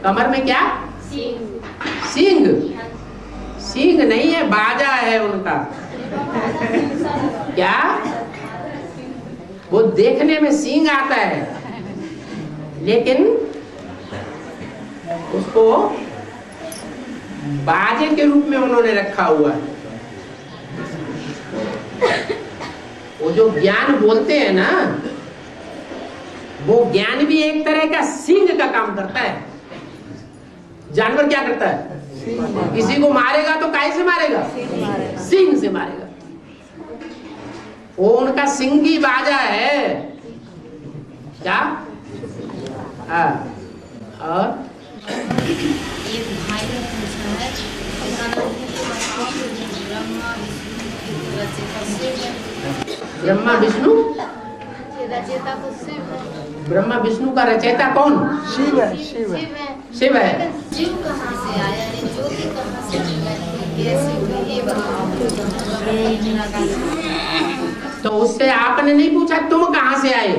कमर में क्या? सींग। सींग नहीं है, बाजा है उनका। क्या? वो देखने में सींग आता है, लेकिन उसको बाजे के रूप में उन्होंने रखा हुआ है। वो जो ज्ञान बोलते हैं ना, वो ज्ञान भी एक तरह का सींग का काम करता है। जानवर क्या करता है? किसी को मारेगा तो काहे से मारेगा? सींग से मारेगा। वो उनका सिंगी बाजा है। क्या? हाँ। और एक भाई ने पूछा है, ब्रह्मा विष्णु रचयिता तो शिव है। ब्रह्मा विष्णु का रचयिता कौन? शिव है। शिव है। शिव है। जीव कहाँ से आया, यानी ज्योति कहाँ से कैसे हुई, ये बताओ। तो उससे आपने नहीं पूछा तुम कहाँ से आए? तो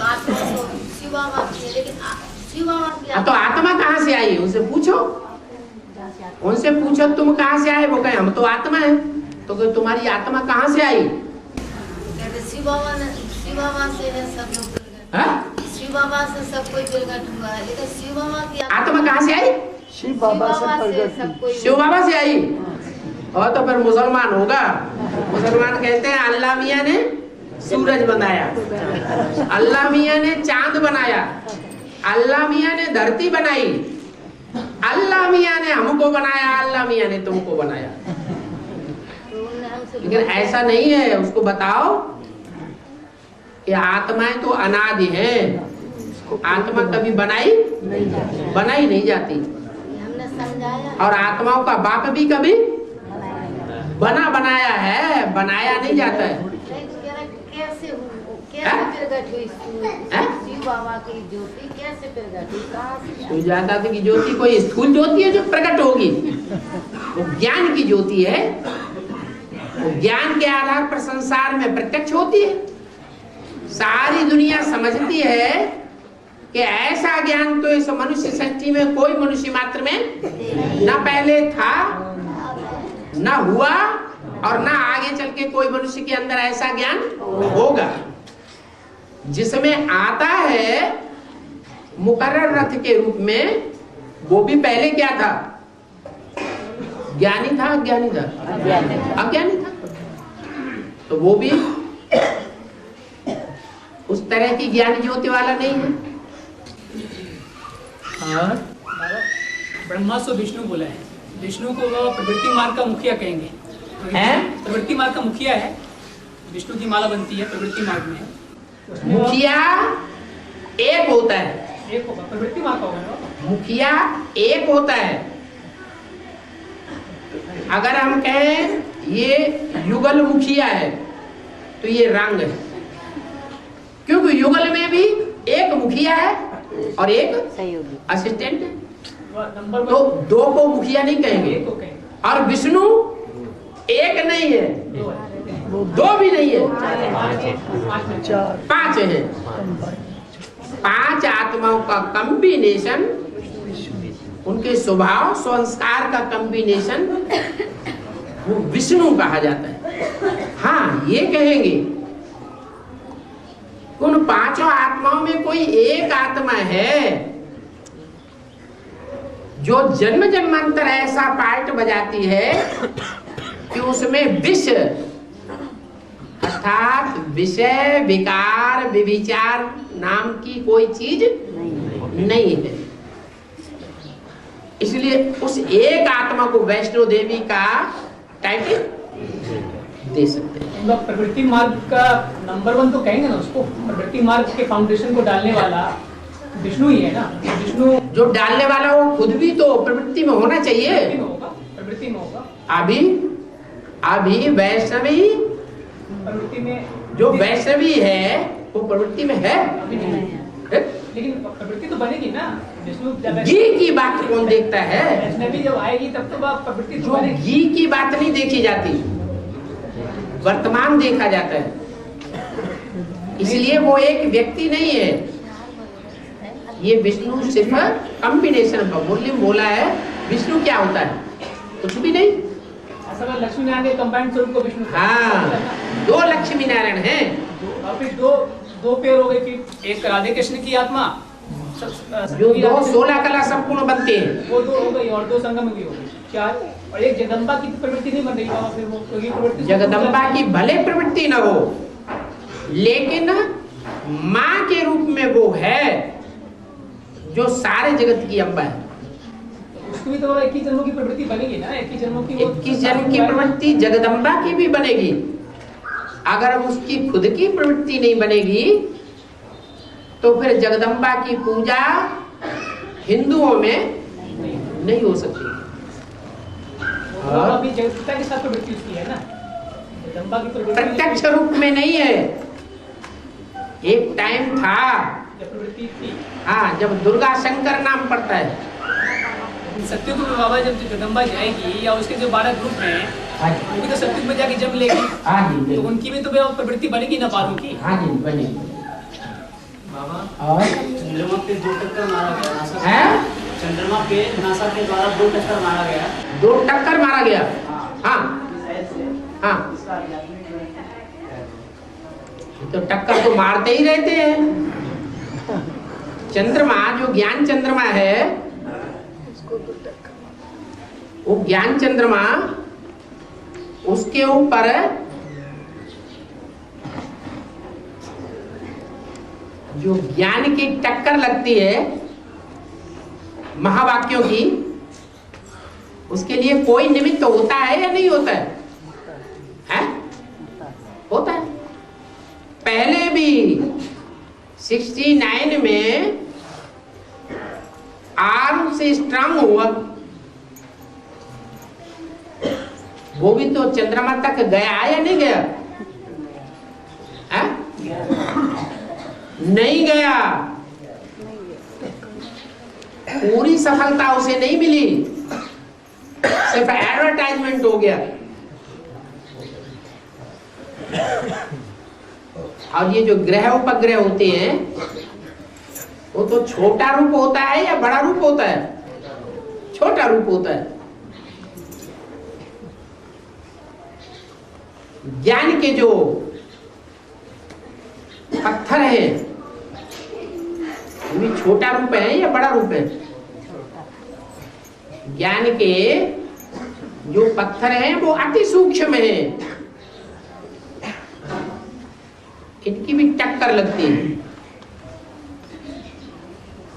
आत्मा तो शिवामा की है, लेकिन शिवामा की तो आत्मा कहाँ से आई? उनसे पूछो, उनसे पूछो तुम कहाँ से आए। वो कहे हम तो आत्मा है। तो तुम्हारी आत्मा कहाँ से आई? कहते शिवामा से है सब लोग प्रकट। शिवामा से सब कोई प्रकट हुआ है, लेकिन शिवामा की आत्मा कहाँ से आई? शिव बाबा से प्रकट हुई। शिव बाबा से आई। और तो फिर मुसलमान होगा। मुसलमान कहते हैं अल्लाह मियाँ ने सूरज बनाया, अल्लाह मियाँ ने चांद बनाया, अल्लाह मियाँ ने धरती बनाई, अल्लाह मियाँ ने हमको बनाया, अल्लाह मियाँ ने तुमको बनाया। लेकिन ऐसा नहीं है। उसको बताओ कि आत्माएं तो अनादि है, आत्मा कभी बनाई नहीं जाती। हमने समझाया। और आत्माओं का बाप भी कभी बनाया है, बनाया नहीं जाता है। कैसे प्रकट हुई शिव बाबा की ज्योति? कैसे प्रकट हुई, कहाँ से? जाता था कि ज्योति कोई स्थूल ज्योति है जो प्रकट होगी। वो ज्ञान की ज्योति है। वो ज्ञान के आधार पर संसार में प्रत्यक्ष होती है। सारी दुनिया समझती है कि ऐसा ज्ञान तो इस मनुष्य सृष्टि में कोई मनुष्य मात्र में ना पहले था, ना हुआ, और ना आगे चल के कोई मनुष्य के अंदर ऐसा ज्ञान होगा। जिसमें आता है मुकर्रर रथ के रूप में, वो भी पहले क्या था? ज्ञानी था, अज्ञानी था? अज्ञानी था। तो वो भी उस तरह की ज्ञानी ज्योति वाला नहीं है। हाँ? ब्रह्मा से विष्णु बोला है। विष्णु को वो प्रवृत्ति मार्ग का मुखिया कहेंगे। प्रवृत्ति मार्ग का मुखिया है। विष्णु की माला बनती है प्रवृत्ति मार्ग में। मुखिया एक होता है। एक होगा प्रवृत्ति मार्ग का होगा। मुखिया एक होता है। अगर हम कहें ये युगल मुखिया है तो ये रंग है, क्योंकि युगल में भी एक मुखिया है और एक असिस्टेंट है। तो दो को मुखिया नहीं कहेंगे। और विष्णु एक नहीं है, दो भी नहीं है, पांच है। पांच आत्माओं का कॉम्बिनेशन, उनके स्वभाव संस्कार का कॉम्बिनेशन, वो विष्णु कहा जाता है। हाँ, ये कहेंगे उन पांचों आत्माओं में कोई एक आत्मा है जो जन्म जन्मांतर ऐसा पार्ट बजाती है कि उसमें विष अर्थात विषय विकार विविचार नाम की कोई चीज नहीं है। इसलिए उस एक आत्मा को वैष्णो देवी का टाइटल दे सकते हैं। प्रवृत्ति मार्ग का नंबर 1 तो कहेंगे ना उसको। प्रवृत्ति मार्ग के फाउंडेशन को डालने वाला विष्णु ही है ना। विष्णु जो डालने वाला वो खुद भी तो प्रवृत्ति में होना चाहिए। प्रवृत्ति में होगा। अभी वैष्णवी प्रवृत्ति में जो वैष्णवी है वो प्रवृत्ति में है, लेकिन प्रवृत्ति तो बनेगी ना। विष्णु घी की बात कौन देखता है? वैष्णवी जब आएगी तब तो प्रवृत्ति जो घी की बात नहीं देखी जाती। वर्तमान देखा जाता है, इसलिए वो एक व्यक्ति नहीं है। ये विष्णु सिर्फ कॉम्बिनेशन का मूल्य बोला है। विष्णु क्या होता है? कुछ भी नहीं। असल में लक्ष्मी नारायण के कंबाइंड स्वरूप को विष्णु। हाँ, दो लक्ष्मी नारायण हैं। और फिर दो पेड़ हो गए, फिर एक राधे कृष्ण की आत्मा जो दो 16 कला संपूर्ण बनते हैं, वो दो हो गई, और दो संगम की हो गई 4। और एक जगदम्बा की प्रवृत्ति नहीं बन रही बाबा, फिर वो प्रवृत्ति जगदम्बा की भले प्रवृत्ति न हो, लेकिन माँ के रूप में वो है जो सारे जगत की अम्बा है। उसकी भी तो 21 जन्मों की प्रवृत्ति बनेगी ना, 21 जन्मों की 21 जन्म की प्रवृत्ति जगदम्बा की भी बनेगी। अगर उसकी खुद की प्रवृत्ति नहीं बनेगी तो फिर जगदम्बा की पूजा हिंदुओं में नहीं हो सकती। अभी जगदम्बा के साथ प्रवृत्ति उसकी है ना, जगदम्बा की प्रवृत्ति प्रत्यक्ष रूप में नहीं है। एक टाइम था प्रवृत्ति थी, हाँ, जब दुर्गा शंकर नाम पड़ता है। सत्युग में बाबा जब जगदम्बा जाएगी या उसके जो 12 ग्रुप हैं वो भी तो सत्युग में जाके जन्म लेगी। हाँ जी, तो उनकी भी तो प्रवृत्ति बनेगी ना पारों की। हाँ जी, बनेगी। बाबा और चंद्रमा पे 2 टक्कर मारा गया नासा है, चंद्रमा पे नासा के द्वारा 2 टक्कर मारा गया। 2 टक्कर मारा गया। हाँ हाँ, तो टक्कर तो मारते ही रहते हैं। चंद्रमा जो ज्ञान चंद्रमा है, वो ज्ञान चंद्रमा, उसके ऊपर जो ज्ञान की टक्कर लगती है महावाक्यों की, उसके लिए कोई निमित्त होता है या नहीं होता है? हैं? होता है। पहले भी 69 में आर्म से स्ट्रांग हुआ, वो भी तो चंद्रमा तक गया या नहीं गया? है? नहीं गया। पूरी सफलता उसे नहीं मिली, सिर्फ एडवर्टाइजमेंट हो गया। और ये जो ग्रह उपग्रह होते हैं, वो तो छोटा रूप होता है या बड़ा रूप होता है? छोटा रूप होता है। ज्ञान के जो पत्थर है, वो भी छोटा रूप है या बड़ा रूप है? ज्ञान के जो पत्थर हैं वो अति सूक्ष्म है, इनकी भी टक्कर लगती है।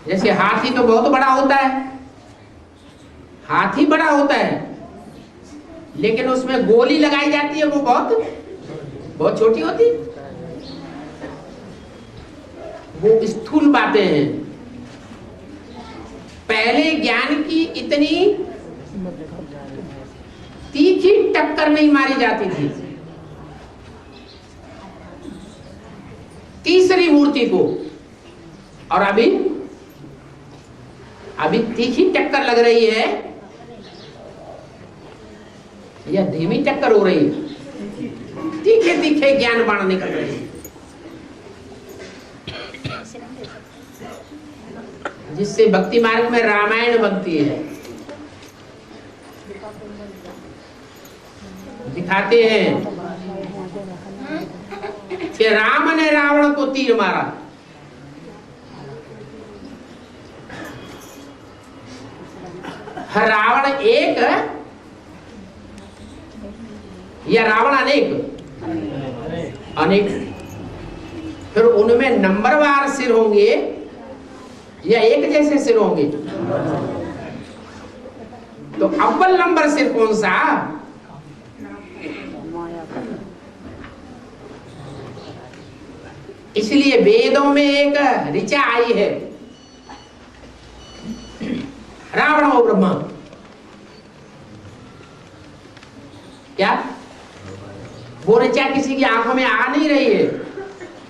जैसे हाथी तो बहुत बड़ा होता है, हाथी बड़ा होता है, लेकिन उसमें गोली लगाई जाती है, वो बहुत छोटी होती। वो स्थूल बातें हैं। पहले ज्ञान की इतनी तीखी टक्कर नहीं मारी जाती थी तीसरी मूर्ति को, और अभी तीखी टक्कर लग रही है या धीमी टक्कर हो रही है? तीखे तीखे ज्ञान बाण निकल रहे हैं, जिससे भक्ति मार्ग में रामायण बनती है। दिखाते हैं कि राम ने रावण को तीर मारा, रावण एक या रावण अनेक, फिर उनमें नंबरवार सिर होंगे या एक जैसे सिर होंगे? तो अव्वल नंबर सिर कौन सा? इसलिए वेदों में एक ऋचा आई है, रावण और ब्रह्मा। क्या वो ऋचा किसी की आंखों में आ नहीं रही है?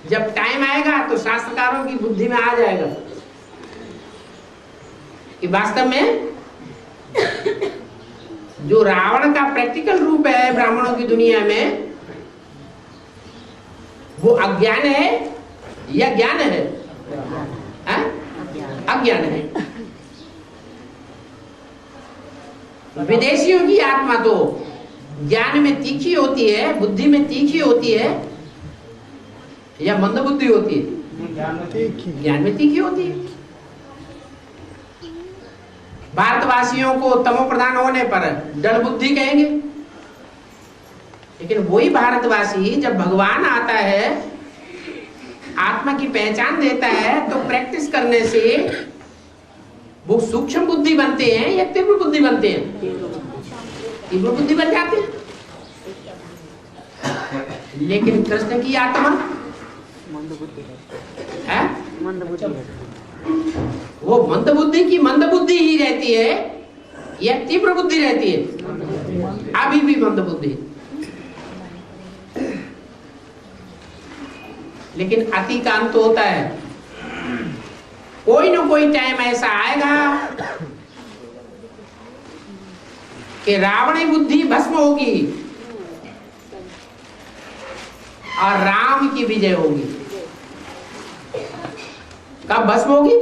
जब टाइम आएगा तो शास्त्रकारों की बुद्धि में आ जाएगा कि वास्तव में जो रावण का प्रैक्टिकल रूप है ब्राह्मणों की दुनिया में, वो अज्ञान है या ज्ञान है? अज्ञान है। विदेशियों की आत्मा तो ज्ञान में तीखी होती है, बुद्धि में तीखी होती है, या मंद बुद्धि होती है? ज्ञान में तीखी होती है। भारतवासियों को तमो प्रधान होने पर डल बुद्धि कहेंगे, लेकिन वही भारतवासी जब भगवान आता है, आत्मा की पहचान देता है, तो प्रैक्टिस करने से वो सूक्ष्म बुद्धि बनते हैं या तीव्र बुद्धि बनते हैं? तीव्र बुद्धि बन जाते हैं। लेकिन कृष्ण की आत्मा है, वो मंद बुद्धि की मंद बुद्धि ही रहती है या तीव्र बुद्धि रहती है? अभी भी मंद बुद्धि। लेकिन अति का अंत होता है। कोई ना कोई टाइम ऐसा आएगा कि रावणी बुद्धि भस्म होगी और राम की विजय होगी। कब भस्म होगी?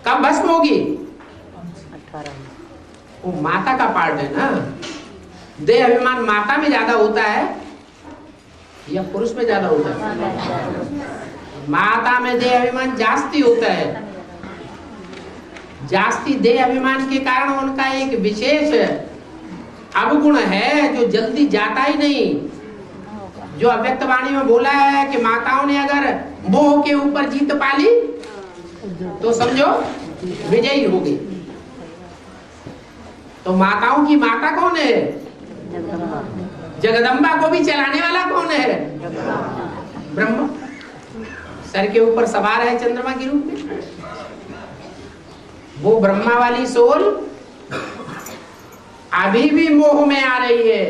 कब भस्म होगी? वो माता का पार्ट है ना। देह अभिमान माता में ज्यादा होता है या पुरुष में ज्यादा होता है? माता में देह अभिमान जास्ती होता है। जास्ती देह अभिमान के कारण उनका एक विशेष अवगुण है जो जल्दी जाता ही नहीं। जो अव्यक्त वाणी में बोला है कि माताओं ने अगर मोह के ऊपर जीत पाली तो समझो विजयी हो गई। तो माताओं की माता कौन है? जगदम्बा को भी चलाने वाला कौन है? ब्रह्मा। सर के ऊपर सवार है चंद्रमा के रूप में। वो ब्रह्मा वाली सोल अभी भी मोह में आ रही है।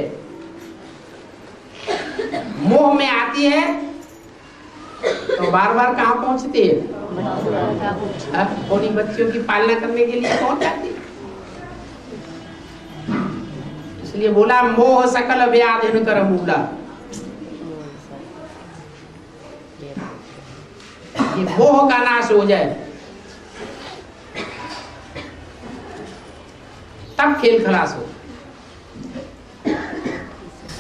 मोह में आती है तो बार बार कहां पहुंचती है? थोड़ी बच्चियों की पालना करने के लिए पहुंच जाती है। इसलिए बोला मोह सकल व्याधि कर मूला। ये मोह का नाश हो जाए तब खेल खलास हो।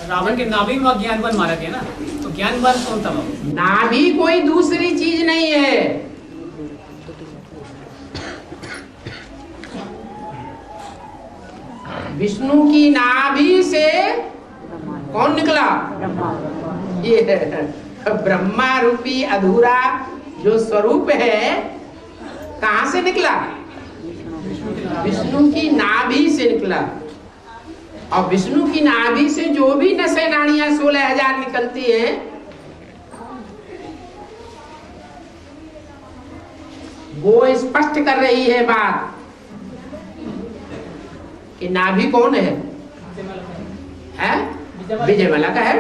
रावण के नाभि में ज्ञानवान मारा गया ना, तो ज्ञानवान कौन था? नाभि कोई दूसरी चीज नहीं है। विष्णु की नाभि से कौन निकला? ये ब्रह्मा रूपी अधूरा जो स्वरूप है कहां से निकला? विष्णु की नाभि से निकला। और विष्णु की नाभि से जो भी नसें नाड़ियां 16,000 निकलती हैं, वो स्पष्ट कर रही है बात कि नाभि कौन है? विजयमाला का है।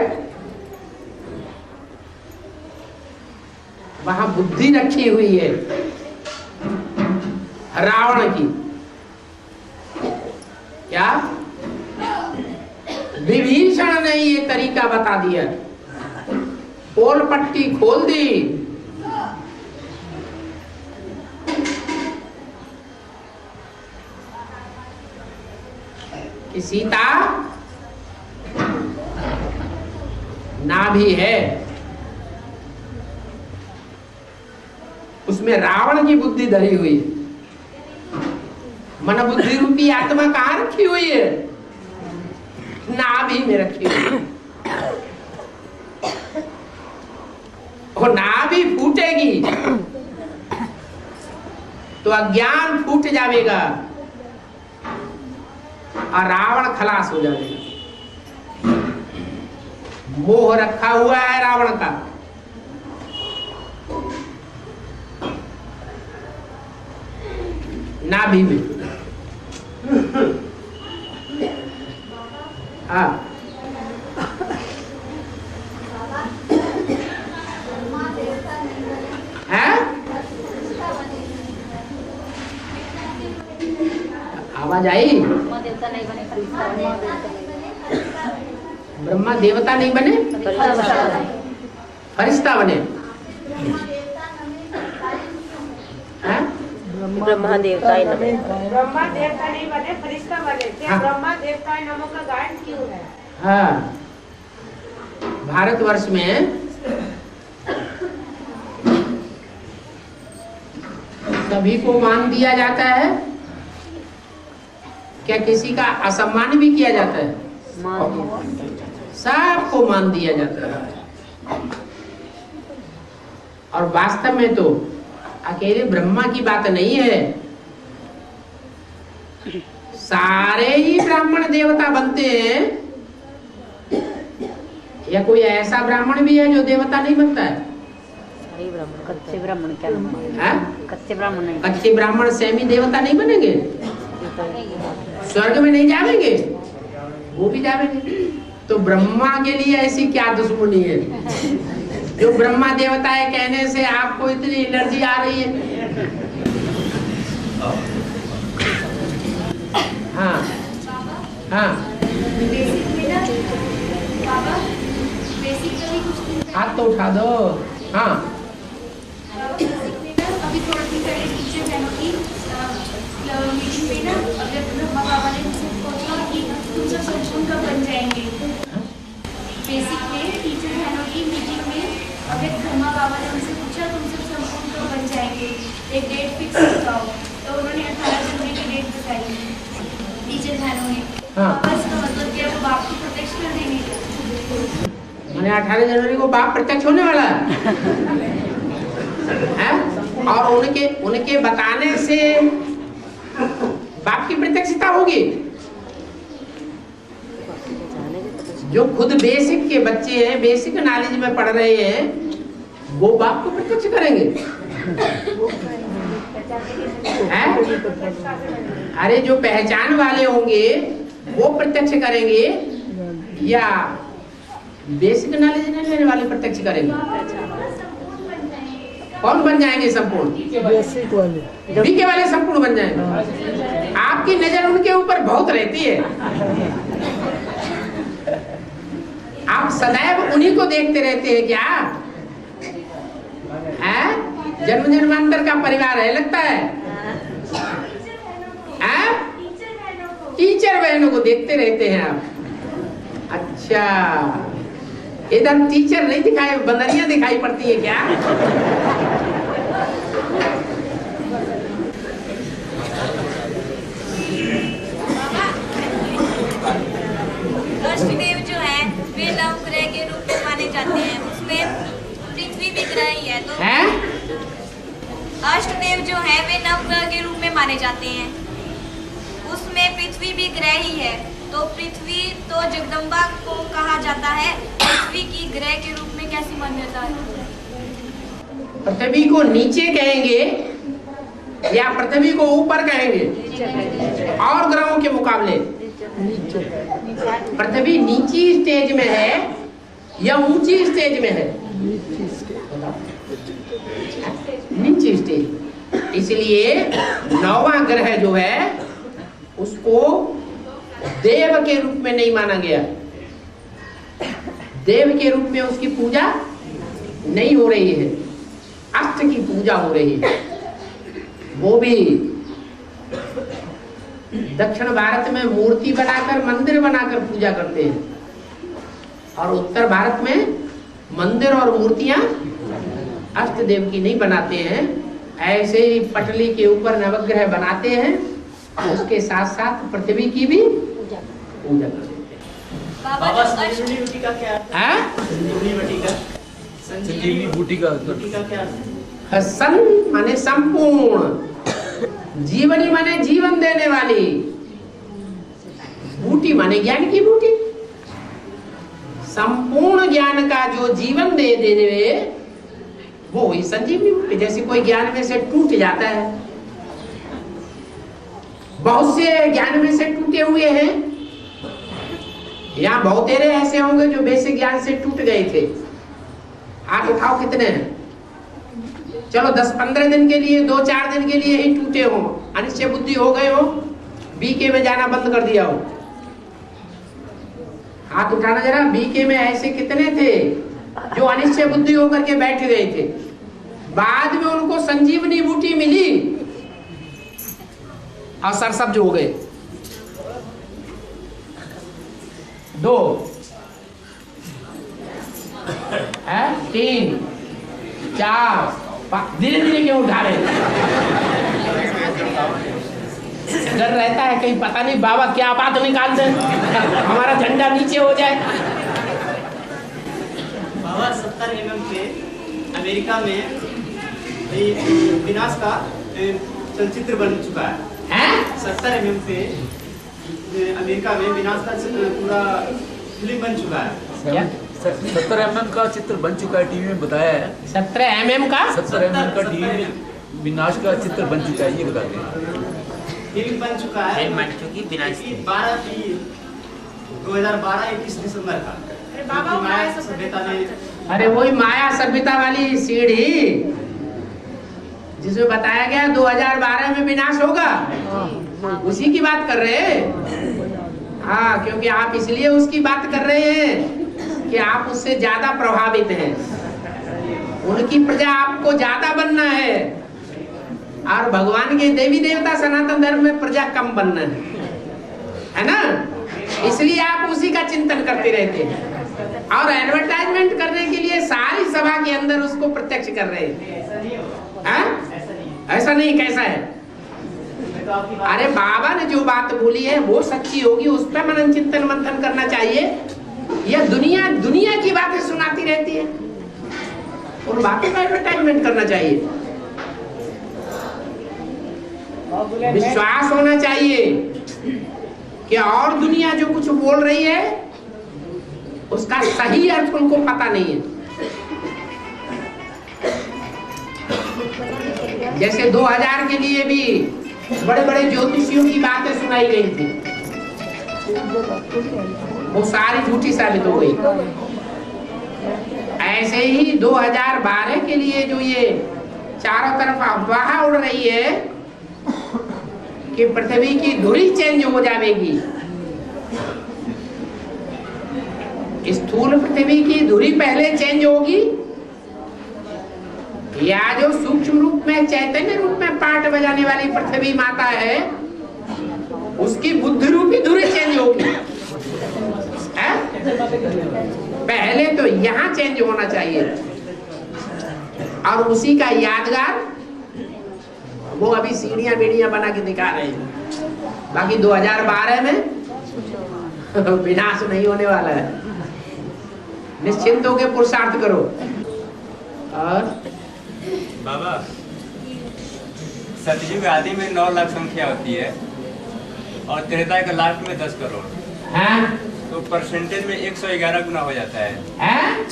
वहां बुद्धि रखी हुई है रावण की। क्या विभीषण ने ये तरीका बता दिया, पोल पट्टी खोल दी। कि सीता नाभि है, उसमें रावण की बुद्धि धरी हुई है। मन बुद्धि रूपी आत्मा कहां रखी हुई है? नाभि में रखी हुई है। और नाभि फूटेगी तो अज्ञान फूट जाएगा और रावण खलास हो जाएगा। मोह रखा हुआ है रावण का। नाभि में। हाँ, आवाज आई? ब्रह्मा देवता नहीं बने, फरिश्ता बने। हैं? ब्रह्मा देवता ही नमो। ब्रह्मा देवता नहीं बने, फरिश्ता बने थे। हाँ। ब्रह्मा देवता नमो का गायन क्यों है? हाँ, भारतवर्ष में सभी को मान दिया जाता है, क्या किसी का असम्मान भी किया जाता है? सबको मान दिया जाता है। और वास्तव में तो अकेले ब्रह्मा की बात नहीं है, सारे ही ब्राह्मण देवता बनते हैं, या कोई ऐसा ब्राह्मण भी है जो देवता नहीं बनता है? कच्चे ब्राह्मण क्या? कच्चे ब्राह्मण नहीं। कच्चे ब्राह्मण सेमी देवता नहीं बनेंगे, स्वर्ग में नहीं जाएंगे, वो भी जाएंगे। तो ब्रह्मा के लिए ऐसी क्या दुश्मनी है जो ब्रह्मा देवता है कहने से आपको इतनी एनर्जी आ रही है? हाँ हाँ, हाथ तो उठा दो। हाँ, अभी थोड़ा दिन पहले टीचर बहनों की मीटिंग में ना ब्रह्मा बाबा ने मुझसे पूछा कि तुम सब संपूर्ण कब बन जाएंगे। बेसिक में टीचर बहनों की मीटिंग में अगर ब्रह्मा बाबा ने उनसे पूछा तुम सब संपूर्ण कब बन जाएंगे, एक डेट फिक्स बताओ। तो उन्होंने 18 जनवरी की डेट बताई टीचर बहनों ने। बाबा इसका मतलब क्या, वो बाप की प्रोटेक्ट कर देंगे? मैंने 18 जनवरी को बाप प्रत्यक्ष होने वाला है, और उनके बताने से बाप की प्रत्यक्षता होगी। जो खुद बेसिक के बच्चे हैं, बेसिक नॉलेज में पढ़ रहे हैं, वो बाप को प्रत्यक्ष करेंगे। हैं? अरे जो पहचान वाले होंगे वो प्रत्यक्ष करेंगे, या बेसिक नॉलेज नहीं लेने वाले प्रत्यक्ष करेंगे? कौन बन जाएंगे संपूर्ण? बेसिक वाले, बीके वाले संपूर्ण बन जाएंगे। आपकी नजर उनके ऊपर बहुत रहती है, आप सदैव उन्हीं को देखते रहते हैं क्या? हैं? जन्म जन्मांतर का परिवार है लगता है? टीचर बहनों को देखते रहते हैं आप। अच्छा, इधर टीचर नहीं दिखाई, बंदरियां दिखाई पड़ती है क्या? अष्टदेव जो है वे नवग्रह के रूप में माने जाते हैं, उसमें पृथ्वी भी ग्रह ही है। तो अष्टदेव जो है वे नवग्रह के रूप में माने जाते हैं, उसमें पृथ्वी भी ग्रह ही है। तो पृथ्वी तो जगदम्बा को कहा जाता है, पृथ्वी की ग्रह के रूप में कैसी मान्यता है? पृथ्वी को नीचे कहेंगे या पृथ्वी को ऊपर कहेंगे? और ग्रहों के मुकाबले पृथ्वी नीची स्टेज में है या ऊंची स्टेज में है? नीची स्टेज। इसलिए 9वां ग्रह जो है उसको देव के रूप में नहीं माना गया, देव के रूप में उसकी पूजा नहीं हो रही है, अष्ट की पूजा हो रही है। वो भी दक्षिण भारत में मूर्ति बनाकर, मंदिर बनाकर पूजा करते हैं, और उत्तर भारत में मंदिर और मूर्तियां अष्ट देव की नहीं बनाते हैं। ऐसे ही पटली के ऊपर नवग्रह बनाते हैं, उसके साथ साथ पृथ्वी की भी पूजा करते हैं। बाबा संजीवनी बूटी का क्या अर्थ है? संजीवनी बूटी का, संजीवनी बूटी का क्या अर्थ है? सन माने संपूर्ण, जीवनी माने जीवन देने वाली, बूटी माने ज्ञान की बूटी। संपूर्ण ज्ञान का जो जीवन दे देने वो ही संजीवनी बूटी। जैसे कोई ज्ञान में से टूट जाता है, बहुत से ज्ञान में से टूटे हुए हैं, यहाँ बहुतेरे ऐसे होंगे जो बेसिक ज्ञान से टूट गए थे। हाथ उठाओ कितने हैं? चलो 10-15 दिन के लिए, 2-4 दिन के लिए ही टूटे हो, अनिश्चय बुद्धि हो गए हो, बीके में जाना बंद कर दिया हो। हाथ उठाना जरा। बीके में ऐसे कितने थे जो अनिश्चय बुद्धि होकर के बैठ गए थे, बाद में उनको संजीवनी बूटी मिली और सरसब्ज हो गए। 2 3 4 5 धीरे धीरे क्यों उठा रहे? डर रहता है कहीं पता नहीं बाबा क्या बात निकाल दे, हमारा झंडा नीचे हो जाए। बाबा 70 mm पे अमेरिका में विनाश का चलचित्र बन चुका है। 70 mm पे अमेरिका में विनाश का पूरा फिल्म बन चुका है। 70 mm का चित्र बन चुका है, टीवी में बताया है। 17 mm का 70 mm का टीवी में विनाश का चित्र बन चुका है, ये बताते हैं। फिल्म बन चुका है, 2012-21 दिसंबर का। माया सभ्यता ने, अरे वही माया सभ्यता वाली सीढ़ी जिसमें बताया गया 2012 में विनाश होगा, उसी की बात कर रहे हैं। हाँ, क्योंकि आप इसलिए उसकी बात कर रहे हैं कि आप उससे ज्यादा प्रभावित हैं। उनकी प्रजा आपको ज्यादा बनना है और भगवान के देवी देवता सनातन धर्म में प्रजा कम बनना है ना। इसलिए आप उसी का चिंतन करते रहते हैं और एडवर्टाइजमेंट करने के लिए सारी सभा के अंदर उसको प्रत्यक्ष कर रहे हैं। ऐसा नहीं, कैसा है? अरे बाबा ने जो बात बोली है वो सच्ची होगी, उस पर मनन चिंतन मंथन करना चाहिए। यह दुनिया की बातें सुनाती रहती है, उन बातों का एडवर्टाइजमेंट करना चाहिए। विश्वास होना चाहिए कि और दुनिया जो कुछ बोल रही है उसका सही अर्थ उनको पता नहीं है। जैसे 2000 के लिए भी बड़े बड़े ज्योतिषियों की बातें सुनाई गई थी, वो सारी झूठी साबित हो गई। ऐसे ही 2012 के लिए जो ये चारों तरफ अफवाह उड़ रही है कि पृथ्वी की धुरी चेंज हो जाएगी, स्थूल पृथ्वी की धुरी पहले चेंज होगी या जो सूक्ष्म रूप में चैतन्य रूप में पाठ बजाने वाली पृथ्वी माता है उसकी बुद्धि रूपी धुरी चेंज होगी। पहले तो यहाँ चेंज होना चाहिए और उसी का यादगार वो अभी सीढ़ियां बीढ़ियां बना के दिखा रहे हैं। बाकी 2012 में विनाश नहीं होने वाला है, निश्चिंत होकर पुरुषार्थ करो। और बाबा, सतयुग आदि में 9 लाख संख्या होती है और त्रेता के लास्ट में 10 करोड़। तो परसेंटेज में 111 गुना हो जाता है।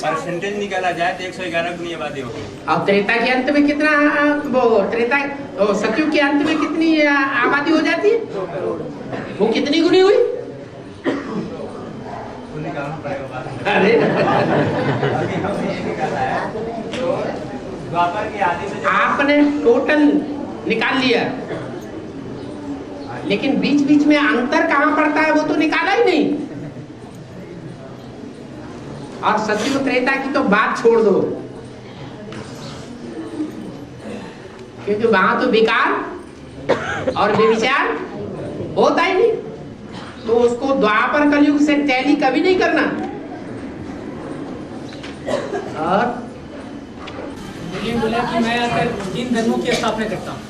परसेंटेज निकाला जाए तो 111 गुनी आबादी होगी। और त्रेता के अंत में कितना, वो सतयुग के अंत में कितनी आबादी हो जाती है? 2 करोड़। वो कितनी गुनी हुई? अरे आपने टोटल निकाल लिया, लेकिन बीच बीच में अंतर कहाँ पड़ता है वो तो निकाला ही नहीं। और सतयुग त्रेता की तो बात छोड़ दो, क्योंकि वहां तो विकार और व्यभिचार होता ही नहीं, तो उसको द्वापर कलयुग से टैली कभी नहीं करना। और ये बोला कि मैं अगर 3 धर्मों की स्थापना करता हूँ,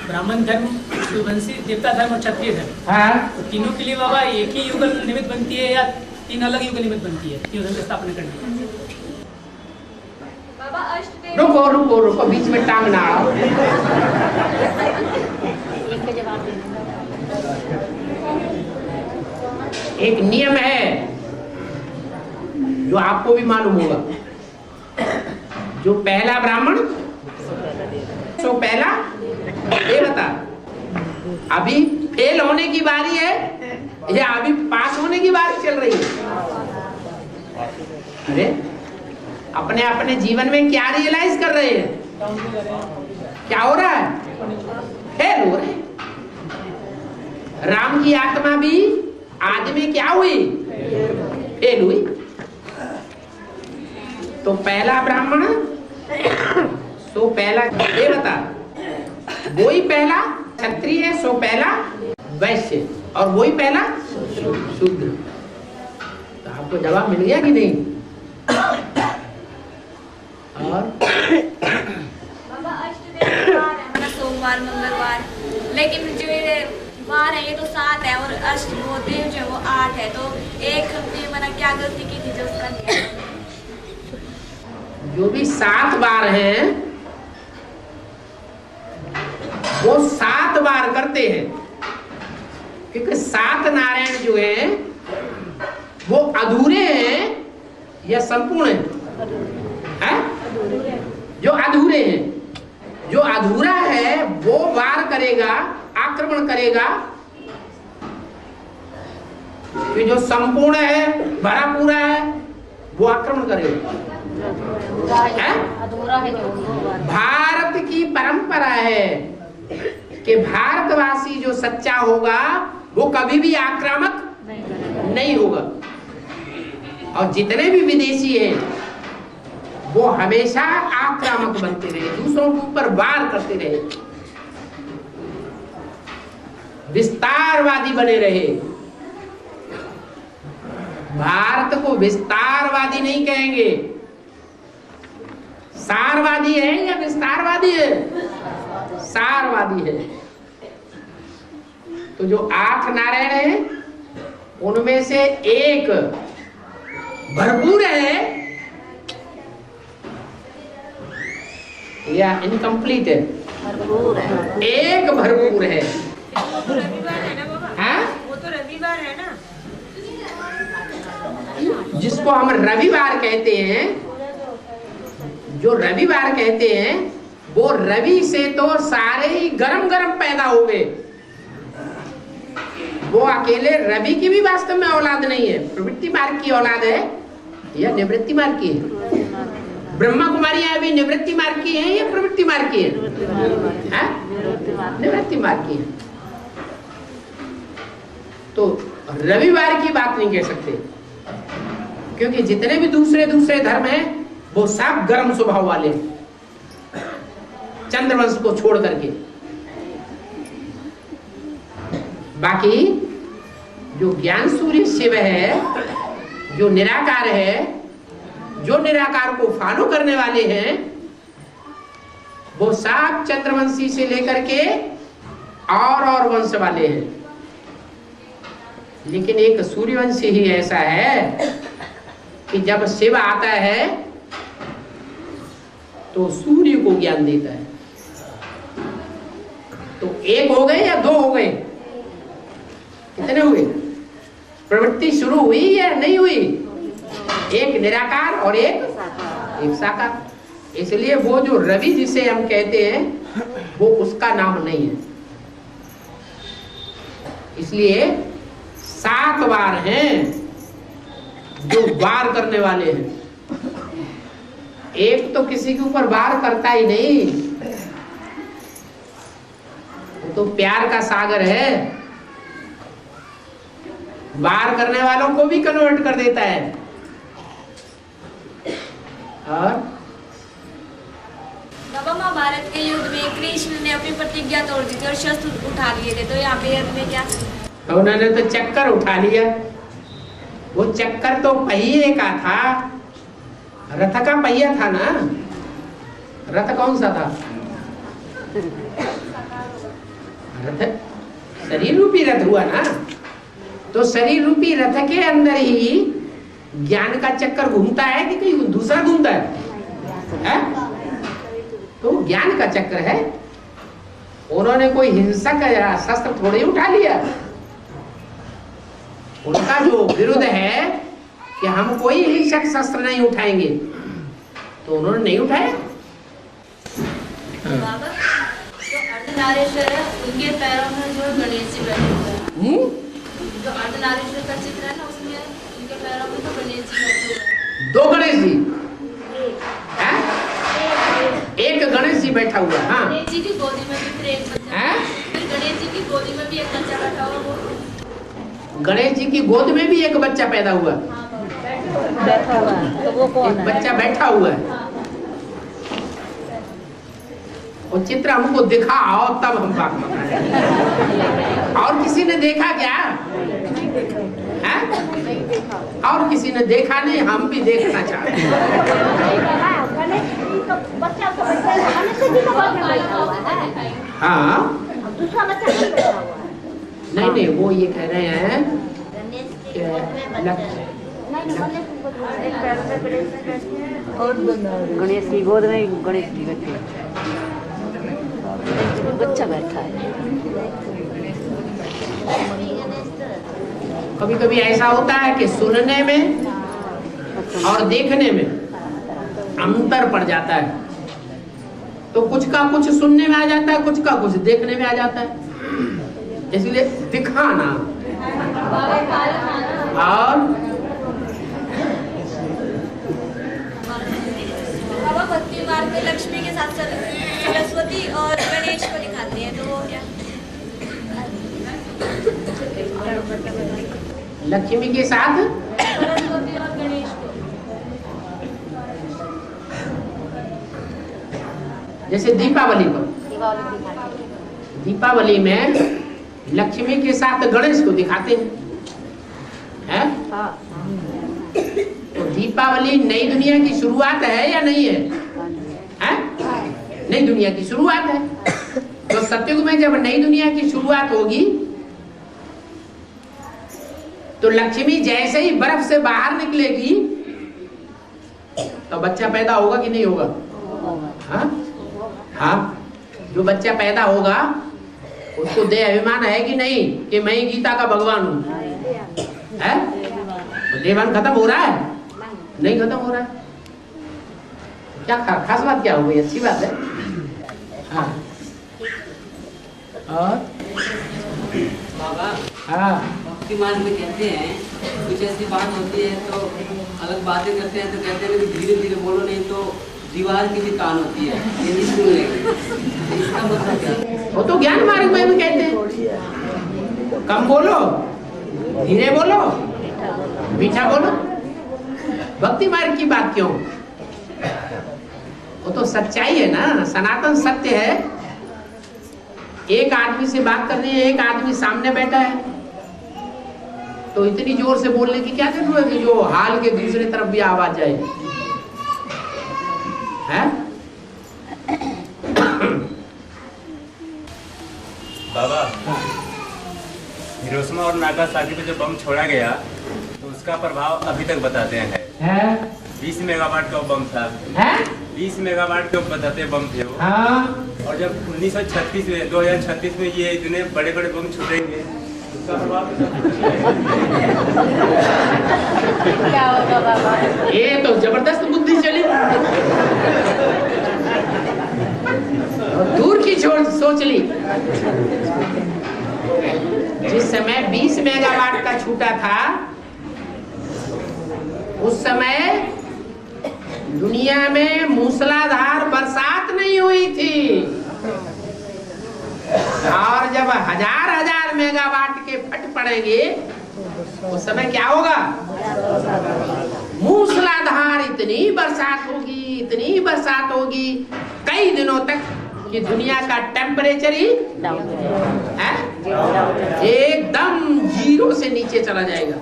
ब्राह्मण धर्म, सूर्यवंशी देवता धर्म और क्षत्रिय धर्म, तो तीनों के लिए बाबा एक ही युगल निमित्त बनती है या 3 अलग युगल निमित्त बनती है तीनों धर्म की स्थापना करने? बाबा अष्टदेव, रुको रुको रुको, बीच में टांग ना आओ। एक नियम है जो आपको भी मालूम होगा, जो पहला ब्राह्मण सो पहला देवता। अभी फेल होने की बारी है या अभी पास होने की बारी चल रही है? अरे अपने अपने जीवन में क्या रियलाइज कर रहे हैं? क्या हो रहा है? फेल हो रहे। राम की आत्मा भी आदि में क्या हुई? फेल हुई। तो पहला ब्राह्मण सो पहला देवता, वही पहला क्षत्रिय, सो पहला वैश्य, और वही पहला शूद्र। तो आपको जवाब मिल गया कि नहीं? और सोमवार मंगलवार, लेकिन जो ये वार है ये तो 7 है और अष्ट देव जो है वो 8 है, तो एक हफ्ते मैंने क्या गलती की थी जो उसका नहीं? जो भी 7 बार हैं वो 7 बार करते हैं, क्योंकि 7 नारायण जो हैं वो अधूरे हैं या संपूर्ण हैं? जो अधूरे हैं, जो अधूरा है वो वार करेगा, आक्रमण करेगा, कि जो संपूर्ण है, भरा पूरा है, वो आक्रमण करेगा। भारत की परंपरा है कि भारतवासी जो सच्चा होगा वो कभी भी आक्रामक नहीं होगा, और जितने भी विदेशी हैं वो हमेशा आक्रामक बनते रहे, दूसरों के ऊपर वार करते रहे, विस्तारवादी बने रहे। भारत को विस्तारवादी नहीं कहेंगे, सारवादी है या विस्तारवादी है? सारवादी है। तो जो 8 नारायण हैं उनमें से एक भरपूर है या इनकम्प्लीट है? एक भरपूर है। रविवार है ना बाबा? हाँ? वो तो रविवार है ना? जिसको हम रविवार कहते हैं, जो रविवार कहते हैं वो रवि से तो सारे ही गरम गरम पैदा हो गए। वो अकेले रवि की भी वास्तव में औलाद नहीं है, प्रवृत्ति मार्ग की औलाद है या निवृत्ति मार्ग की है? ब्रह्मा कुमारियां भी निवृत्ति मार्ग की हैं या प्रवृत्ति मार्ग की है? निवृत्ति मार्ग की है। तो रविवार की बात नहीं कह सकते, क्योंकि जितने भी दूसरे धर्म हैं वो सब गर्म स्वभाव वाले, चंद्रवंश को छोड़ करके। बाकी जो ज्ञान सूर्य शिव है, जो निराकार है, जो निराकार को फॉलो करने वाले हैं, वो सब चंद्रवंशी से लेकर के और वंश वाले हैं। लेकिन एक सूर्यवंशी ही ऐसा है कि जब शिव आता है तो सूर्य को ज्ञान देता है। तो 1 हो गए या 2 हो गए? कितने हुए? प्रवृत्ति शुरू हुई या नहीं हुई? एक निराकार और एक साकार। इसलिए वो जो रवि जिसे हम कहते हैं वो उसका नाम नहीं है। इसलिए 7 वार हैं जो वार करने वाले हैं। एक तो किसी के ऊपर वार करता ही नहीं, वो तो प्यार का सागर है, वार करने वालों को भी कन्वर्ट कर देता है। और बाबा महाभारत के युद्ध में कृष्ण ने अपनी प्रतिज्ञा तोड़ दी थी और शस्त्र उठा लिए थे, तो यहाँ पे युद्ध में क्या? उन्होंने तो चक्कर उठा लिया। वो चक्कर तो पहिए का था, रथ का पहिया था ना। रथ कौन सा था? रथ शरीर रूपी रथ हुआ ना। तो शरीर रूपी रथ के अंदर ही ज्ञान का चक्कर घूमता है कि कहीं दूसरा घूमता है? तो ज्ञान का चक्कर है। उन्होंने कोई हिंसक शस्त्र थोड़ी उठा लिया। उनका जो विरुद्ध है कि हम कोई हिंसक शस्त्र नहीं उठाएंगे, तो उन्होंने नहीं उठाया। बाबा जो अर्धनारीश्वर है उनके पैरों में जो गणेश जी बैठे हुए हैं, जो अर्धनारीश्वर का चित्र है ना उसमें उनके पैरों में तो गणेश जी बैठे हुए हैं। 2 गणेश जी है? एक गणेश जी बैठा हुआ। हाँ, गणेश जी की गोदी में भी फिर एक बच्चा, फिर गणेश जी की गोदी में भी एक बच्चा बैठा हुआ। गणेश जी की गोद में भी एक बच्चा पैदा हुआ, बैठा हुआ है, तो वो कौन एक है? बच्चा बैठा हुआ है। वो चित्र हमको दिखाओ तब हम बात बताएं। और किसी ने देखा क्या है? और किसी ने देखा नहीं, हम भी देखना चाहते हैं। हाँ दूसरा बच्चा नहीं बैठा हुआ है। नहीं नहीं, वो ये कह रहे हैं कि गणेश की गोद में गणेश जी बैठे, बच्चा बैठा है। कभी कभी ऐसा होता है कि सुनने में और देखने में अंतर पड़ जाता है, तो कुछ का कुछ सुनने में आ जाता है, कुछ का कुछ देखने में आ जाता है। इसलिए दिखाना और बाबा भक्ति मार्ग में लक्ष्मी के साथ सरस्वती और गणेश को दिखाते हैं, तो वो क्या? लक्ष्मी के साथ सरस्वती और गणेश को। जैसे दीपावली पर, दीपावली में लक्ष्मी के साथ गणेश को दिखाते हैं। तो दीपावली नई दुनिया की शुरुआत है या नहीं है? नई दुनिया की शुरुआत है। तो सतयुग में जब नई दुनिया की शुरुआत होगी तो लक्ष्मी जैसे ही बर्फ से बाहर निकलेगी तो बच्चा पैदा होगा कि नहीं होगा? हाँ, जो बच्चा पैदा होगा उसको दे अभिमान है कि नहीं कि मैं ही गीता का भगवान हूँ? है? तो देवान खत्म हो रहा है? नहीं खत्म हो रहा है। क्या खास बात क्या हो गई? अच्छी बात है। हाँ, और बाबा, हाँ, भक्ति मार्ग में कहते हैं कुछ ऐसी बात होती है तो अलग बातें करते हैं, तो कहते हैं कि धीरे धीरे बोलो नहीं तो दीवार की भी कान होती है, ये नहीं सुनेगी। इसका मतलब क्या? वो तो ज्ञान मार्ग में भी कहते हैं कम बोलो, धीरे बोलो, मीठा बोलो। भक्ति मार्ग की बात क्यों? वो तो सच्चाई है ना, सनातन सत्य है। एक आदमी से बात करनी है, एक आदमी सामने बैठा है, तो इतनी जोर से बोलने की क्या जरूरत है जो हाल के दूसरे तरफ भी आवाज जाए? है? बाबा, हिरोशिमा और नागासाकी पे जो बम छोड़ा गया तो उसका प्रभाव अभी तक बताते हैं। 20 मेगावाट का बम था। 20 मेगावाट के बताते बम थे वो। और जब 2036 में ये इतने बड़े बड़े बम छूटेंगे उसका प्रभाव क्या होगा बाबा? ये तो जबरदस्त बुद्धि चली। दूर की सोच ली। जिस समय 20 मेगावाट का छूटा था उस समय दुनिया में मूसलाधार बरसात नहीं हुई थी, और जब हजार मेगावाट के फट पड़ेंगे उस समय क्या होगा? मूसलाधार इतनी बरसात होगी, इतनी बरसात होगी कई दिनों तक कि दुनिया का टेम्परेचर ही एकदम 0 से नीचे चला जाएगा।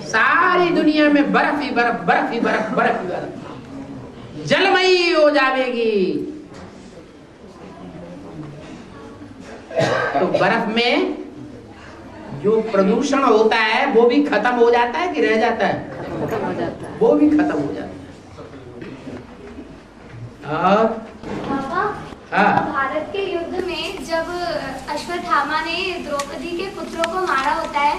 सारी दुनिया में बर्फ ही बर्फ, बर्फ ही बर्फ, बर्फ ही बर्फ, जलमयी हो जाएगी। तो बर्फ में जो प्रदूषण होता है वो भी खत्म हो जाता है कि रह जाता है? खत्म हो जाता है। वो भी खत्म हो जाता है। और भारत के युद्ध में जब अश्वत्थामा ने द्रौपदी के पुत्रों को मारा होता है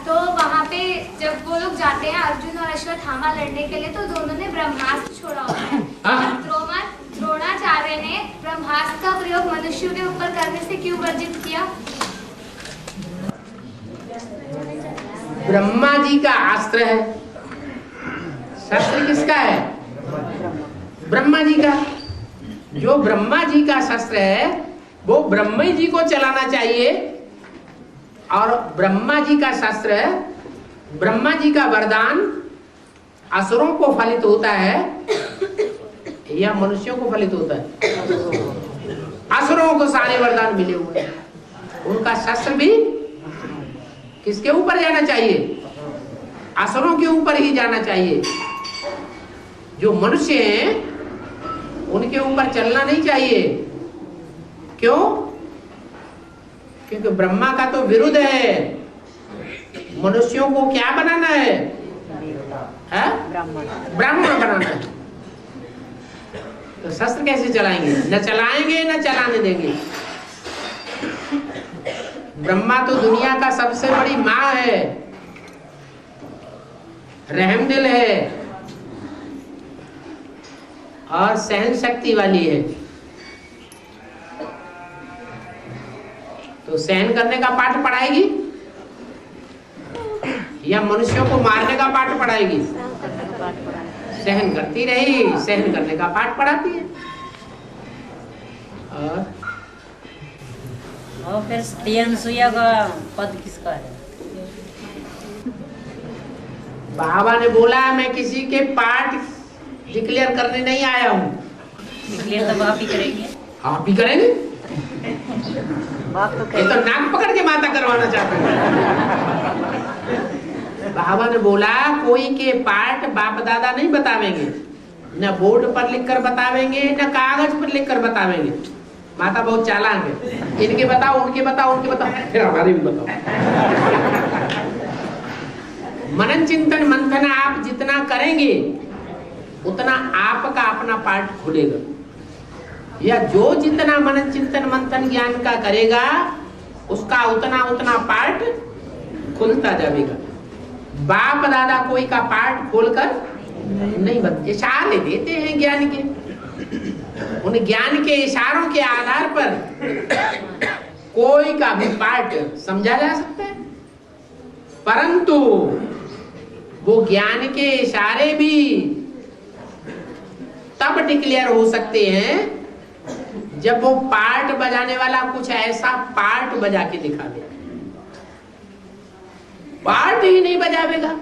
तो वहाँ पे जब वो लोग जाते हैं अर्जुन और अश्वत्थामा लड़ने के लिए तो दोनों ने ब्रह्मास्त्र छोड़ा होता है। द्रोणाचार्य ने ब्रह्मास्त्र का प्रयोग मनुष्यों के ऊपर करने से क्यों वर्जित किया? ब्रह्मा जी का अस्त्र है। शस्त्र किसका है? ब्रह्मा जी का। जो ब्रह्मा जी का शस्त्र है वो ब्रह्मा जी को चलाना चाहिए, और ब्रह्मा जी का शास्त्र है, ब्रह्मा जी का वरदान असुरों को फलित होता है या मनुष्यों को फलित होता है? असुरों को सारे वरदान मिले हुए हैं। उनका शास्त्र भी किसके ऊपर जाना चाहिए? असुरों के ऊपर ही जाना चाहिए। जो मनुष्य हैं उनके ऊपर चलना नहीं चाहिए। क्यों? क्योंकि ब्रह्मा का तो विरुद्ध है। मनुष्यों को क्या बनाना है? ब्राह्मण बनाना है। तो शस्त्र कैसे चलाएंगे? न चलाएंगे न चलाने देंगे। ब्रह्मा तो दुनिया का सबसे बड़ी माँ है, रहमदिल है और सहन शक्ति वाली है। तो सहन करने का पाठ पढ़ाएगी या मनुष्यों को मारने का पाठ पढ़ाएगी? सहन करती रही, सहन करने का पाठ पढ़ाती है। और फिर सती अनुसुईया का पद किसका है? बाबा ने बोला मैं किसी के पाठ डिक्लेयर करने नहीं आया हूँ। डिक्लेयर तो आप ही करेंगे। आप ही करेंगे? ये तो नाक पकड़ के माता करवाना चाहते हैं। बाबा ने बोला कोई के पाठ बाप दादा नहीं बतावेंगे, न बोर्ड पर लिखकर बतावेंगे न कागज पर लिखकर बतावेंगे। माता बहुत चालाक है, इनके बताओ उनके बताओ उनके बताओ फिर हमारे भी बताओ। मनन चिंतन मंथन आप जितना करेंगे उतना आपका अपना पाठ खुलेगा, या जो जितना मनन चिंतन मंथन ज्ञान का करेगा उसका उतना उतना पाठ खुलता जाएगा। बाप दादा कोई का पाठ खोलकर नहीं बताते, इशारे देते हैं ज्ञान के। उन ज्ञान के इशारों के आधार पर कोई का भी पाठ समझा जा सकता है, परंतु वो ज्ञान के इशारे भी तब डिक्लेयर हो सकते हैं जब वो पार्ट बजाने वाला कुछ ऐसा पार्ट बजा के दिखा दे। पार्ट ही नहीं बजावेगा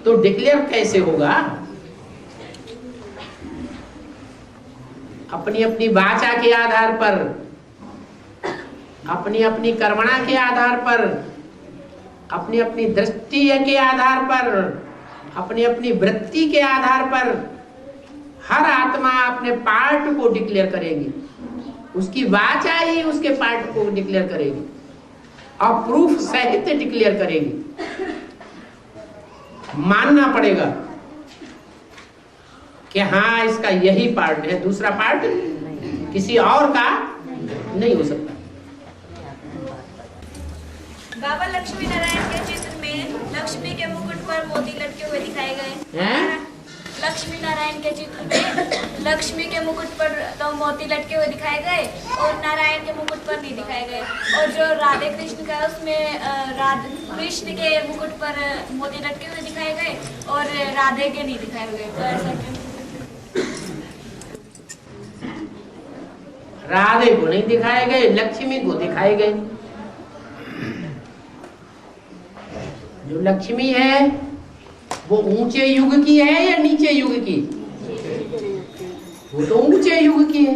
तो डिक्लेयर कैसे होगा? अपनी अपनी वाचा के आधार पर, अपनी अपनी कर्मणा के आधार पर, अपनी अपनी दृष्टि के आधार पर, अपनी अपनी वृत्ति के आधार पर हर आत्मा अपने पार्ट को डिक्लेयर करेगी। उसकी वाचा ही उसके पार्ट को डिक्लेयर करेगी और प्रूफ सहित डिक्लेयर करेगी। मानना पड़ेगा कि हाँ इसका यही पार्ट है, दूसरा पार्ट किसी और का नहीं हो सकता। बाबा लक्ष्मी नारायण के चित्र में लक्ष्मी के मुकुट पर मोती लटके हुए दिखाए गए हैं। लक्ष्मी नारायण के चित्र में लक्ष्मी के मुकुट पर तो मोती लटके हुए दिखाए गए और नारायण के मुकुट पर नहीं दिखाए गए। और जो राधे कृष्ण का उसमें कृष्ण के मुकुट पर मोती लटके हुए दिखाए गए और राधे के नहीं दिखाए गए। तो ऐसा क्यों? राधे को नहीं दिखाए गए, लक्ष्मी को दिखाए गए। जो लक्ष्मी है वो ऊंचे युग की है या नीचे युग की? वो तो ऊंचे युग की है।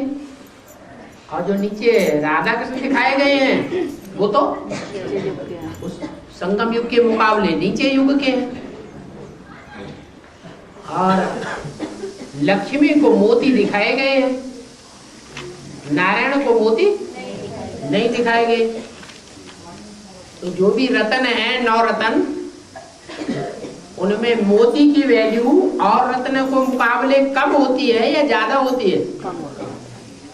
और जो नीचे राधा कृष्ण दिखाए गए हैं वो तो उस संगम युग के मुकाबले नीचे युग के हैं। और लक्ष्मी को मोती दिखाए गए हैं, नारायण को मोती नहीं दिखाए गए। तो जो भी रतन है, 9 रतन, उनमें मोती की वैल्यू और रत्न को मुकाबले कम होती है या ज्यादा होती है?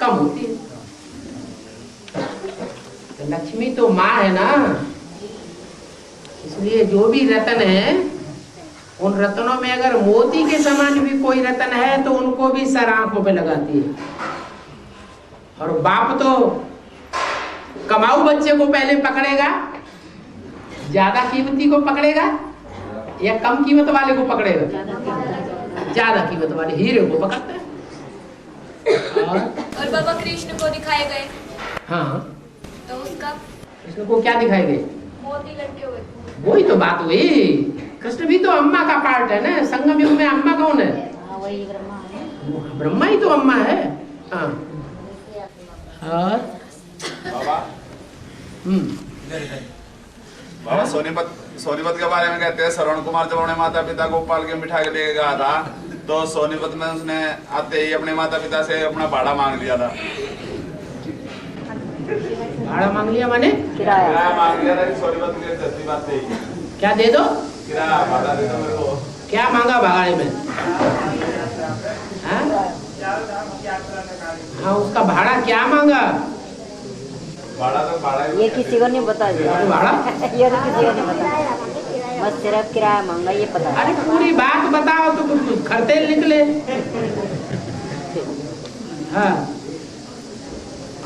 कम होती है। तो लक्ष्मी तो माँ है ना, इसलिए जो भी रतन है उन रत्नों में अगर मोती के समान भी कोई रतन है तो उनको भी सर आंखों पे लगाती है। और बाप तो कमाऊ बच्चे को पहले पकड़ेगा, ज्यादा कीमती को पकड़ेगा या कम कीमत वाले को पकड़ेगा? ज्यादा कीमत वाले हीरे को पकड़ता है। और बाबा कृष्ण को दिखाए गए। हाँ तो उसका कृष्ण को क्या दिखाएंगे? मोती लटके हुए। वही तो बात हुई, कृष्ण भी तो अम्मा का पार्ट है ना। संगम युग में अम्मा कौन है? वही ब्रह्मा है। ब्रह्मा ही तो अम्मा है। हाँ। और बाबा बाबा सोनीपत के बारे में कहते हैं, श्रवण कुमार जब अपने माता पिता को पाल के बिठा के लेके गया था तो सोनीपत में उसने आते ही अपने माता पिता से अपना भाड़ा मांग लिया था। भाड़ा मांग लिया माने? किराया मांग लिया था कि सोनीपत के सस्ती बात थी। क्या दे दो? किराया, भाड़ा दे दो मेरे को। क्या मांगा भाड़े में? हाँ, उसका भाड़ा क्या मांगा? भाड़ा तो भाड़ा ये किसी को नहीं बता दिया। भाड़ा ये तो किसी को नहीं बता, बस सिर्फ किराया मांगा ये पता। अरे पूरी बात बताओ तो कुछ खरतेल निकले। हाँ।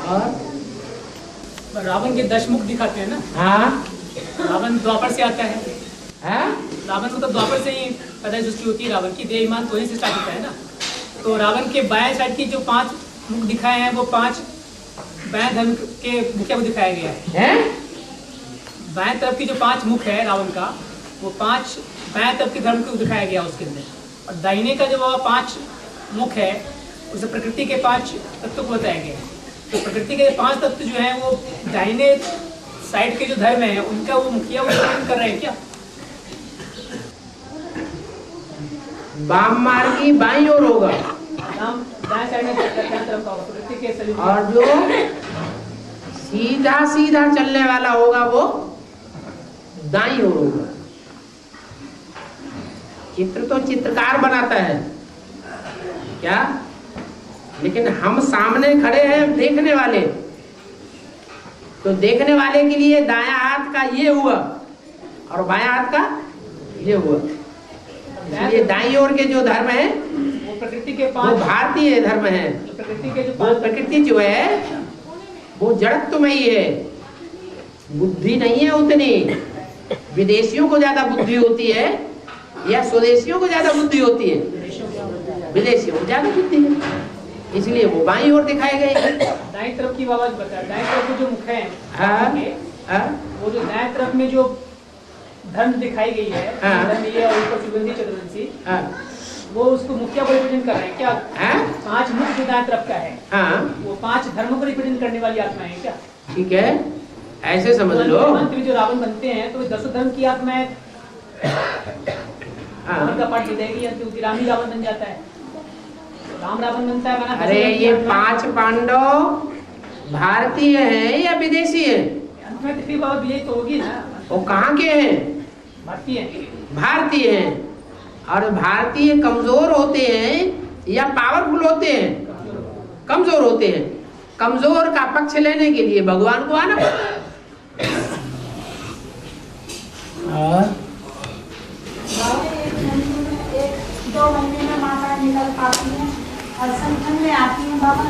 और रावण के 10 मुख दिखाते हैं ना। हाँ। रावण द्वापर से आता है। हाँ? रावण को तो द्वापर से ही पैदा सृष्टि होती है। रावण की देह ईमान तो वहीं से स्टार्ट होता है ना। तो रावण के बाएं साइड की जो 5 मुख दिखाए हैं वो 5 बाएं धर्म के मुखिया को दिखाया गया है। बाएं तरफ की जो 5 मुख है रावण का, वो 5 बाएं तरफ के धर्म को दिखाया गया उसके अंदर। और दाहिने का जो 5 मुख है उसे प्रकृति के 5 तत्व को बताया गया है। तो प्रकृति के 5 तत्व जो है वो दाहिने साइड के जो धर्म है उनका वो मुखिया वो कर रहे हैं क्या? वाम मार्गी बाईं ओर होगा दाएं साइड में तरफ होगा प्रकृति के सभी। और जो सीधा सीधा चलने वाला होगा वो दाईं ओर होगा। चित्र तो चित्रकार बनाता है क्या, लेकिन हम सामने खड़े हैं देखने वाले, तो देखने वाले के लिए दायां हाथ का ये हुआ और बायां हाथ का ये हुआ। इसलिए दाईं ओर के जो धर्म है वो प्रकृति के 5 वो भारतीय धर्म है। प्रकृति के जो वो प्रकृति जो है वो जड़त्व में ही है, बुद्धि नहीं है उतनी। विदेशियों को ज्यादा बुद्धि होती है या स्वदेशियों को ज्यादा बुद्धि होती है? विदेशियों को ज्यादा बुद्धि है, इसलिए वो बाईं ओर दिखाए गए। दाईं तरफ की आवाज बता, दाईं तरफ में जो मुख है वो जो दाईं तरफ में जो धर्म दिखाई गई है, धर्म ये और ऊपर सुगंधी चतुर्वंशी, वो उसको मुखिया को रिप्रेजेंट कर रहे हैं क्या? 5 मुख जो दाईं तरफ का है वो 5 धर्मों को रिप्रेजेंट करने वाली आत्माएं है क्या? ठीक है, ऐसे समझ लो। अंत में जो रावण बनते हैं तो 10 धर्म की आत्माएं का पाठ देगी या क्योंकि राम ही रावण बन जाता है, राम रावण बनता है। अरे ये 5 पांडव भारतीय है या विदेशी है? अंत में फिर बाबा विजय तो होगी ना। वो कहाँ के हैं? भारतीय भारतीय हैं। और भारतीय कमजोर होते हैं या पावरफुल होते हैं? कमजोर होते हैं। कमजोर का पक्ष लेने के लिए भगवान को आना पड़ता है। और 1-2 महीने में माता निकल पाती है और संगठन में आती है बाबा,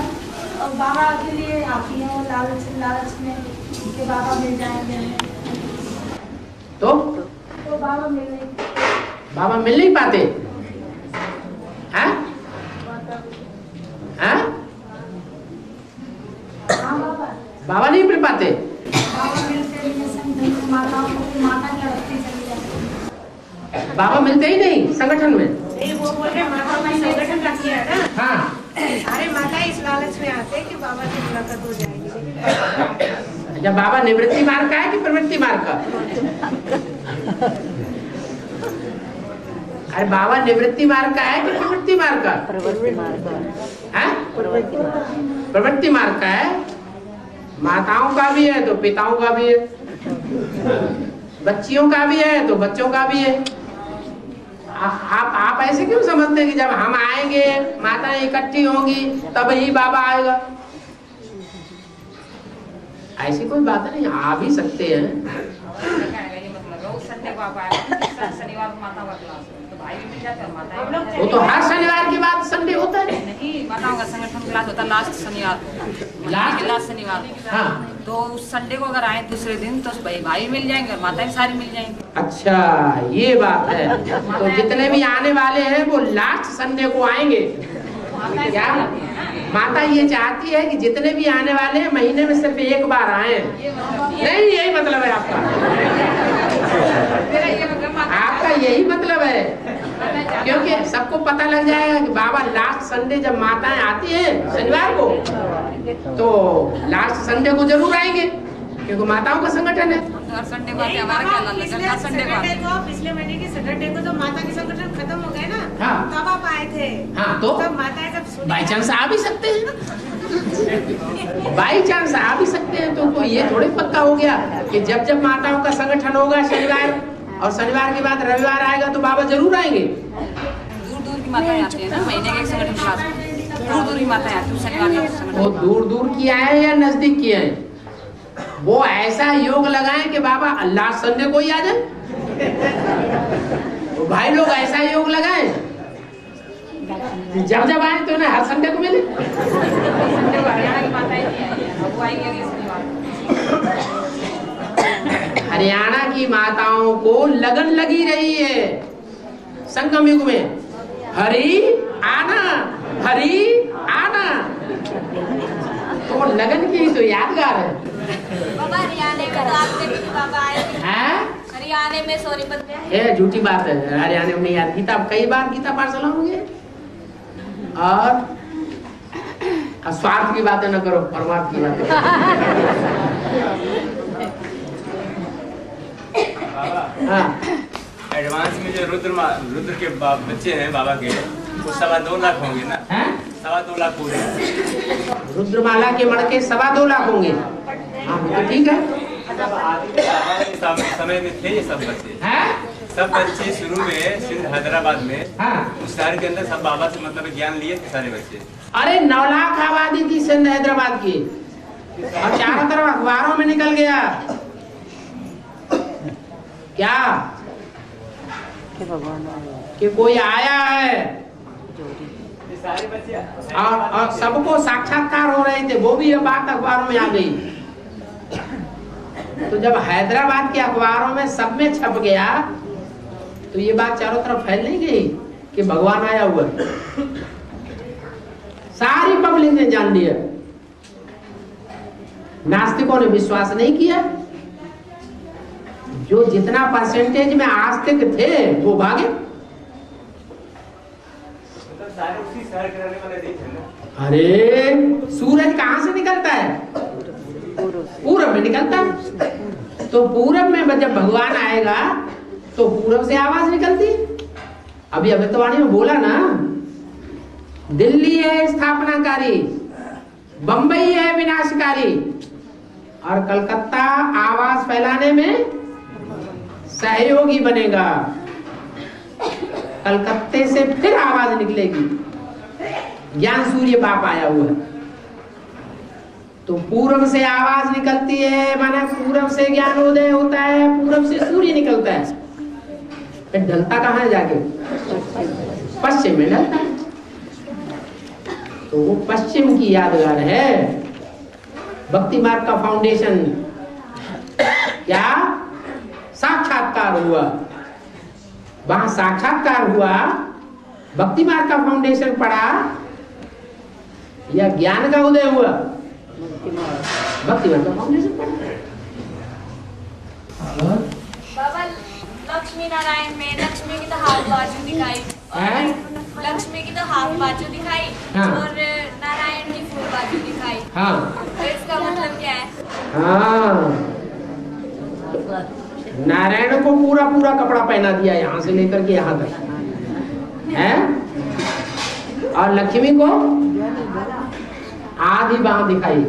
और बाबा के लिए आती है और लालच में कि बाबा मिल जाएंगे। तो बाबा मिल नहीं पाते हैं? बाबा नहीं मिल पाते। बाबा मिलते नहीं, संगठन माताओं को माता की अवस्थी चली जाती है। बाबा मिलते ही नहीं संगठन में। वो बोल रहे माता का संगठन रखी है ना। हाँ, सारे माता इस लालच में आते हैं कि बाबा की मुलाकात हो जाएगी। जब बाबा निवृत्ति मार्ग का है कि प्रवृत्ति मार्ग का? अरे बाबा निवृत्ति मार्ग का है कि प्रवृत्ति मार्ग का? प्रवृत्ति मार्ग का है। प्रवृत्ति मार्ग का है। माताओं का भी है तो पिताओं का भी है, बच्चियों का भी है तो बच्चों का भी है। आप ऐसे क्यों समझते हैं कि जब हम आएंगे माताएं इकट्ठी होंगी तब ही बाबा आएगा? ऐसी कोई बात नहीं, आ भी सकते हैं। शनिवार को माता का क्लास तो भाई भी मिल जाते हैं, माता वो तो हर शनिवार के बाद संडे होता है। नहीं, माताओं का संगठन क्लास होता है लास्ट शनिवार, लास्ट शनिवार। हाँ, तो उस संडे को अगर आए दूसरे दिन तो भाई मिल जाएंगे और माता भी सारी मिल जाएंगी। अच्छा ये बात है। तो जितने भी आने वाले हैं वो लास्ट संडे को आएंगे क्या? माता ये चाहती है कि जितने भी आने वाले हैं महीने में सिर्फ एक बार आए। नहीं, यही मतलब है आपका, आपका यही मतलब है, क्योंकि सबको पता लग जाएगा कि बाबा लास्ट संडे जब माताएं आती हैं शनिवार को, तो लास्ट संडे को जरूर आएंगे, क्योंकि माताओं का संगठन है। हर संडे को आते, हमारा क्या लाल लगा, हर संडे को आते। पिछले महीने के सैटरडे को तो माता के संगठन खत्म हो गए ना, हाँ। तब आप आए थे। हाँ, तो तब माताएं जब बाई चांस आ भी सकते हैं, बाई चांस आ भी सकते हैं, तो ये थोड़ी पक्का हो गया कि जब जब माताओं का संगठन होगा शनिवार, और शनिवार के बाद रविवार आएगा तो बाबा जरूर आएंगे। दूर दूर की माताएं आती है ना, महीने के एक संगठन के बाद दूर दूर की माताएं आती है शनिवार के संगठन। वो दूर दूर की आए या नजदीक की आए, वो ऐसा योग लगाएं कि बाबा लास्ट संडे को ही आ जाए। तो भाई लोग ऐसा योग लगाएं जब जब आए तो ना हर संडे को मिले। संडे को हरियाणा की माताएं नहीं आई है, वो आएंगे अगले शनिवार। हरियाणा की माताओं को लगन लगी रही है संगम युग में, हरी आना, हरी आना, तो लगन की तो यादगार है। बाबा हरियाणा में तो आपने भी बाबा आए हैं? हरियाणा में सोनीपत में ये झूठी बात है, हरियाणा में नहीं यार, गीता कई बार गीता पाठ चलाओगे। और स्वार्थ की बातें न करो, परमार्थ की बातें। हाँ, एडवांस में जो रुद्र के बच्चे हैं बाबा के, वो 2.25 लाख होंगे ना? 2.25 लाख पूरे रुद्रमाला के मणके 2.25 लाख होंगे। हाँ, तो ठीक है। समय में थे ये सब बच्चे, सब बच्चे शुरू में सिंध हैदराबाद में, उस शहर के अंदर सब बाबा से मतलब ज्ञान लिए थे सारे बच्चे। अरे 9 लाख आबादी थी सिंध हैदराबाद की, और चारों तरफ अखबारों में निकल गया क्या कि कोई आया है, और सबको साक्षात्कार हो रहे थे, वो भी ये बात अखबारों में आ गई। तो जब हैदराबाद के अखबारों में सब में छप गया, तो ये बात चारों तरफ फैल नहीं गई कि भगवान आया हुआ। सारी पब्लिक ने जान लिया। नास्तिकों ने विश्वास नहीं किया, जो जितना परसेंटेज में आस्तिक थे वो भागे। अरे सूरज कहां से निकलता है? पूरब में निकलता है। तो पूरब में जब भगवान आएगा तो पूरब से आवाज निकलती। अभी अभितवाणी में बोला ना, दिल्ली है स्थापनाकारी, बंबई है विनाशकारी, और कलकत्ता आवाज फैलाने में सहयोगी बनेगा। कलकत्ते से फिर आवाज निकलेगी। ज्ञान सूर्य बाप आया हुआ है, तो पूरब से आवाज निकलती है, माना पूरब से ज्ञान उदय होता है, पूरब से सूर्य निकलता है। फिर ढलता कहाँ है जाके? पश्चिम में ढलता है। तो वो पश्चिम की यादगार है। भक्ति मार्ग का फाउंडेशन क्या? साक्षात्कार हुआ। वहां साक्षात्कार हुआ, भक्ति मार्ग का फाउंडेशन पड़ा, या ज्ञान का उदय हुआ? भक्ति मार्ग का फाउंडेशन पड़ा। बाबा लक्ष्मी नारायण में लक्ष्मी की तो हाथ बाजू दिखाई, और लक्ष्मी की तो हाथ बाजू दिखाई, और नारायण की फूल बाजू दिखाई। तो इसका मतलब क्या है? हाँ, नारायण को पूरा पूरा कपड़ा पहना दिया यहाँ से लेकर के यहाँ तक है, और लक्ष्मी को आधी बांह दिखाई।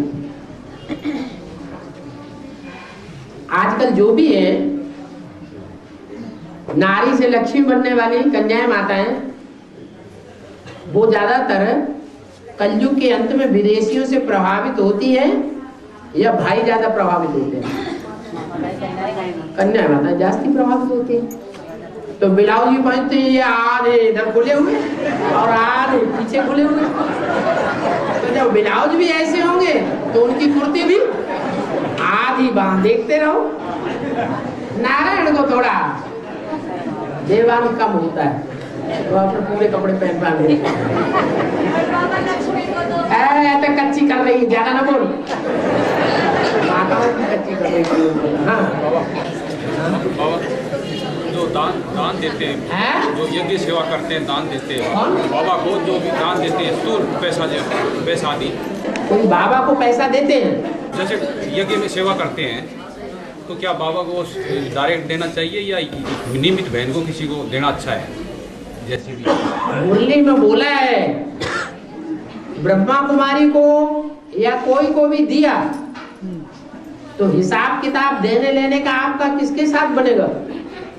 आजकल जो भी है, नारी से लक्ष्मी बनने वाली कन्याएं माताएं, वो ज्यादातर कलयुग के अंत में विदेशियों से प्रभावित होती है, या भाई ज्यादा प्रभावित होते हैं? कन्या माता जास्ती प्रभावित होती है। तो ब्लाउज भी पहनते हैं, ये आधे इधर खुले हुए और आधे पीछे खुले हुए। तो जब ब्लाउज भी ऐसे होंगे तो उनकी कुर्ती भी आधी बांह। देखते रहो, नारायण को थोड़ा देवान कम होता है, तो अपने पूरे कपड़े पहन पाएंगे। गई, ज्यादा ना बोल। माताओं की कच्ची कर रही थी। हाँ बाबा जो दान देते हैं, जो यज्ञ सेवा करते हैं, दान देते हैं बाबा को, जो भी दान देते हैं स्थूल पैसा आदि, कोई बाबा को पैसा देते हैं, जैसे यज्ञ में सेवा करते हैं, तो क्या बाबा को डायरेक्ट देना चाहिए या निमित बहन को किसी को देना अच्छा है? जैसे भी मुरली में बोला है, ब्रह्मा कुमारी को या कोई को भी दिया तो हिसाब किताब देने लेने का आपका किसके साथ बनेगा?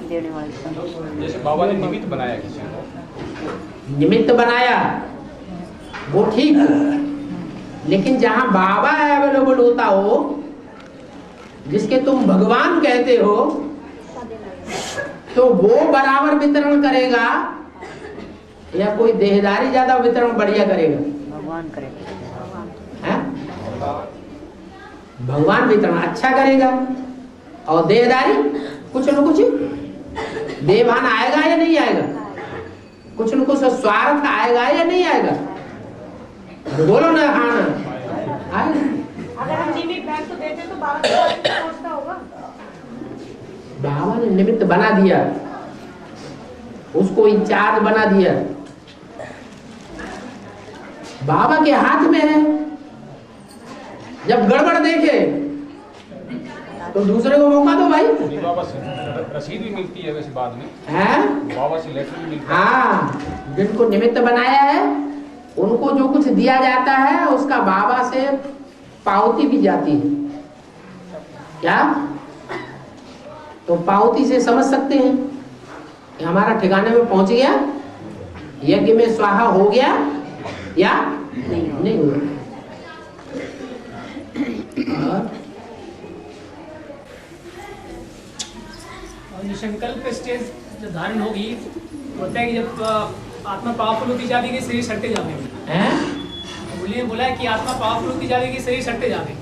देने वाले। जैसे बाबा ने निमित्त बनाया किसी को, निमित्त बनाया वो ठीक, लेकिन जहां बाबा अवेलेबल होता हो, जिसके तुम भगवान कहते हो, तो वो बराबर वितरण करेगा या कोई देहदारी ज्यादा वितरण बढ़िया करेगा? भगवान करेगा। भगवान वितरण अच्छा करेगा और देहदारी कुछ न कुछ देवान आएगा या नहीं आएगा? कुछ न कुछ स्वार्थ आएगा या नहीं आएगा? बोलो ना। हाँ ना आएगा। अगर हम निमित्त बैग तो देते तो बाबा पहुंचता होगा। बाबा ने निमित्त बना दिया, उसको इंचार्ज बना दिया, बाबा के हाथ में है। जब गड़बड़ देखे तो दूसरे को मौका दो भाई। बाबा से रसीद भी मिलती है वैसे बाद में, हैं? बाबा से लेटर भी मिलता है। हाँ, जिनको निमित्त बनाया है उनको जो कुछ दिया जाता है उसका बाबा से पावती भी जाती है। क्या? तो पावती से समझ सकते हैं कि हमारा ठिकाने में पहुंच गया, यज्ञ में स्वाहा हो गया या नहीं हुआ। और निसंकल्प स्टेज जब धारण होगी, होता है कि जब आत्मा पावरफुल होती जाएगी, शरीर सटते जाएंगे। बोलिए बोला है कि आत्मा पावरफुल होती जाएगी, शरीर सटते जाएंगे।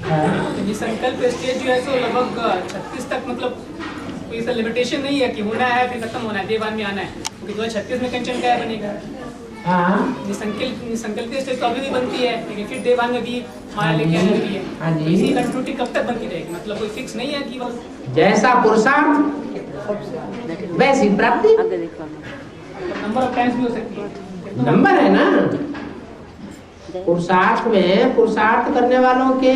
तो निसंकल्प स्टेज जो है तो लगभग 36 तक, मतलब कोई ऐसा लिमिटेशन नहीं है कि होना है फिर खत्म होना है, देवान में आना है, क्योंकि 2036 में कंचन क्या बनेगा। निसंकल्प स्टेज तो अभी भी बनती है, लेकिन फिर देवान में भी माया लेके आने लगी है। तो इसी कंटिन्यूटी कब तक बनती रहेगी? मतलब कोई फिक्स नहीं है कि बस जैसा पुरुषार्थ वैसी प्राप्ति। नंबर ऑफ टाइम्स भी हो सकती है। नंबर है ना, पुरुषार्थ में पुरुषार्थ करने वालों के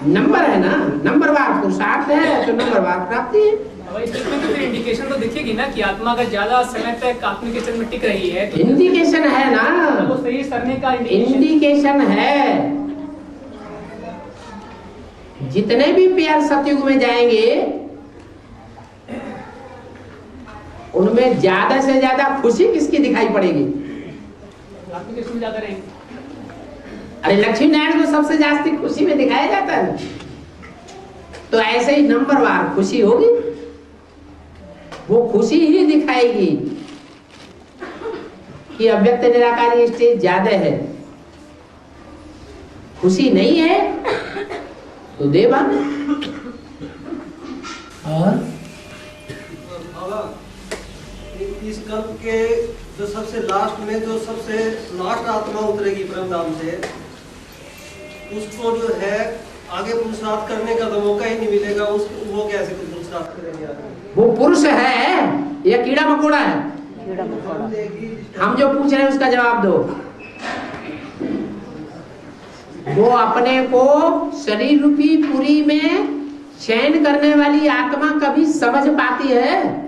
नंबर है ना, नंबरवार पुरुषार्थ है तो नंबरवार प्राप्ति है। इसमें तो फिर इंडिकेशन तो दिखेगी ना कि आत्मा अगर ज्यादा समय तक आत्मिक चरण में टिक रही है तो इंडिकेशन है ना, वो शरीर सरने का इंडिकेशन है। जितने भी प्यार सतयुग में जाएंगे उनमें ज्यादा से ज्यादा खुशी किसकी दिखाई पड़ेगी? आत्मिक सुन ज्यादा रहेंगे। अरे लक्ष्मी नारायण को सबसे ज्यादा खुशी में दिखाया जाता है, तो ऐसे ही नंबरवार खुशी होगी, वो खुशी ही दिखाएगी कि अव्यक्त निराकारी स्टेज ज्यादा है। खुशी नहीं है तो देवान। और इस कल्प के जो सबसे लास्ट में जो सबसे लास्ट आत्मा उतरेगी परमधाम से, उसको जो है आगे पुरुषार्थ करने का तो मौका ही नहीं मिलेगा। वो कैसे पुरुषार्थ करेंगे आगे? वो पुरुष है या कीड़ा मकोड़ा है? कीड़ा मकोड़ा। हम जो पूछ रहे हैं उसका जवाब दो। वो अपने को शरीर रूपी पुरी में शयन करने वाली आत्मा कभी समझ पाती है?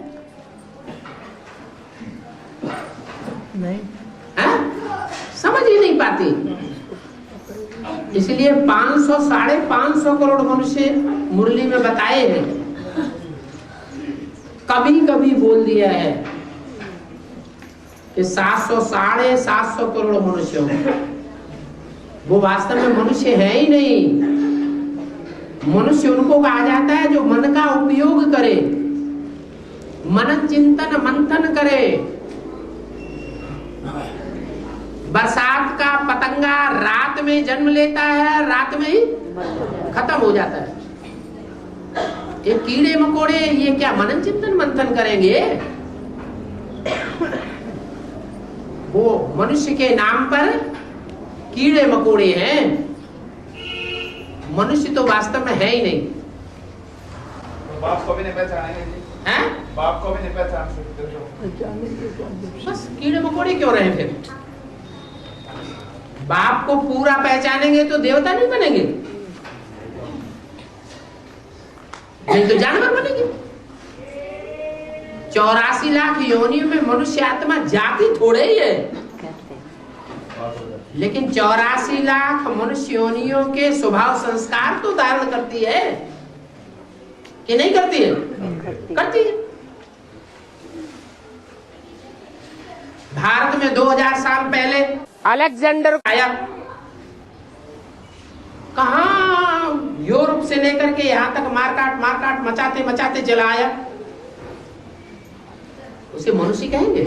नहीं, समझ ही नहीं पाती। इसलिए 500 550 करोड़ मनुष्य मुरली में बताए हैं, कभी कभी बोल दिया है कि 700 750 करोड़ मनुष्य हैं। वो वास्तव में मनुष्य है ही नहीं। मनुष्य उनको कहा जाता है जो मन का उपयोग करे, मनन चिंतन मंथन करे। बरसात का पतंगा रात में जन्म लेता है, रात में ही खत्म हो जाता है। ये कीड़े मकोड़े ये क्या मनन चिंतन मंथन करेंगे? वो मनुष्य के नाम पर कीड़े मकोड़े हैं। मनुष्य तो वास्तव में है ही नहीं। बाप को भी नहीं पहचानेंगे जी, हैं? बाप को भी नहीं पहचान सकते हो। बस कीड़े मकोड़े क्यों रहे फिर? बाप को पूरा पहचानेंगे तो देवता नहीं बनेंगे, नहीं तो जानवर बनेंगे। 84 लाख योनियों में मनुष्य आत्मा जाती थोड़े ही है, लेकिन 84 लाख मनुष्य योनियों के स्वभाव संस्कार तो धारण करती है कि नहीं करती है? करती है। भारत में 2000 साल पहले अलेक्जेंडर आया, कहां यूरोप से लेकर के यहां तक मारकाट मचाते मचाते चला आया। उसे मनुष्य कहेंगे?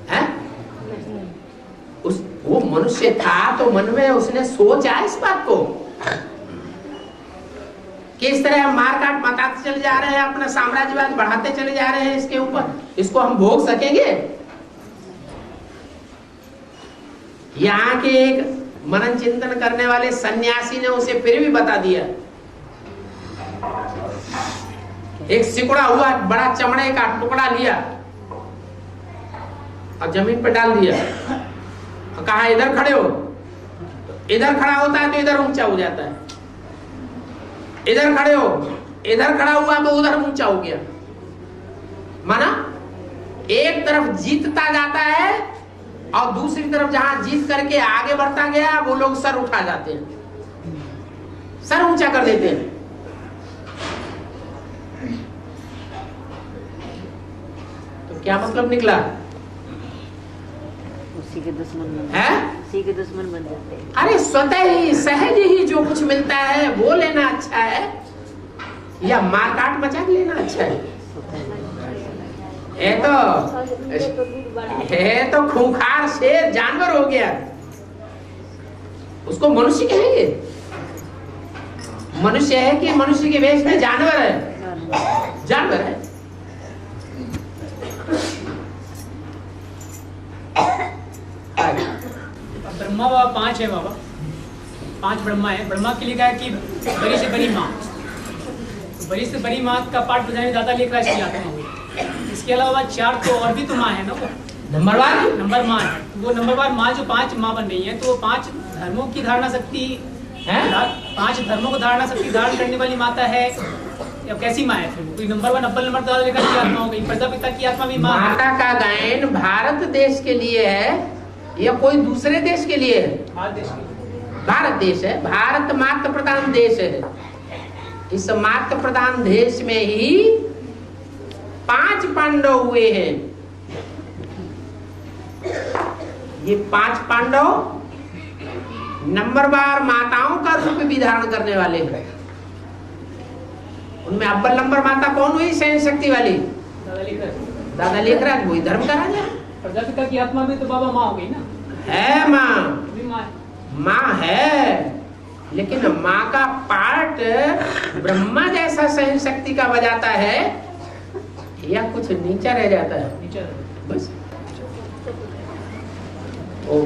हैं? वो मनुष्य था तो मन में उसने सोचा इस बात को कि इस तरह हम मारकाट मचाते चले जा रहे हैं, अपना साम्राज्यवाद बढ़ाते चले जा रहे हैं, इसके ऊपर इसको हम भोग सकेंगे? यहाँ के एक मनन चिंतन करने वाले सन्यासी ने उसे फिर भी बता दिया। एक सिकुड़ा हुआ बड़ा चमड़े का टुकड़ा लिया और जमीन पर डाल दिया और कहा इधर खड़े हो। इधर खड़ा होता है तो इधर ऊंचा हो जाता है, इधर खड़े हो, इधर खड़ा हुआ तो उधर ऊंचा हो गया। माना एक तरफ जीतता जाता है और दूसरी तरफ जहां जीत करके आगे बढ़ता गया वो लोग सर उठा जाते हैं, सर ऊंचा कर देते हैं। तो क्या मतलब निकला? उसी के दुश्मन है, उसी के दुश्मन बन जाते हैं। अरे स्वतः ही सहज ही जो कुछ मिलता है वो लेना अच्छा है या मारकाट मचा के लेना अच्छा है? है तो खूंखार शेर जानवर हो गया, उसको मनुष्य कहेंगे? मनुष्य है कि मनुष्य के वेश में जानवर है? जानवर है। ब्रह्मा बाबा 5 है बाबा, 5 ब्रह्मा है। ब्रह्मा के लिए कहा है कि बड़ी से बड़ी माँ, तो बड़ी से बड़ी माँ का पाठ बजाने ज्यादा लिख रहा है इसकी आत्मा हुई। इसके अलावा 4 तो और भी तो माँ है ना, वो नंबर माँ है। वो नंबरवार माँ जो 5 माँ बन रही है, तो वो 5 धर्मों की धारणा शक्ति है, 5 धर्मों को धारणा शक्ति धारण करने वाली माता है या कैसी माँ है? फिर कोई नंबर 1 अव्वल नंबर दादा लेकर की आत्मा हो गई, प्रजापिता की आत्मा भी माँ। माता का गायन भारत देश के लिए है या कोई दूसरे देश के लिए है? भारत देश के लिए। भारत देश है। भारत मातृ प्रधान देश है। इस मातृ प्रधान देश में ही 5 पांडव हुए हैं। ये 5 पांडव नंबरवार माताओं का रूप भी धारण करने वाले हैं। उनमें अव्वल नंबर माता कौन हुई? सहन शक्ति वाली दादा लिख रहा है, वही धर्म का राजा। प्रजापिता की आत्मा भी तो बाबा माँ हो गई ना? है माँ, माँ है, लेकिन माँ का पार्ट ब्रह्मा जैसा सहन शक्ति का बजाता है या कुछ नीचा रह जाता है? नीचा बस। ओ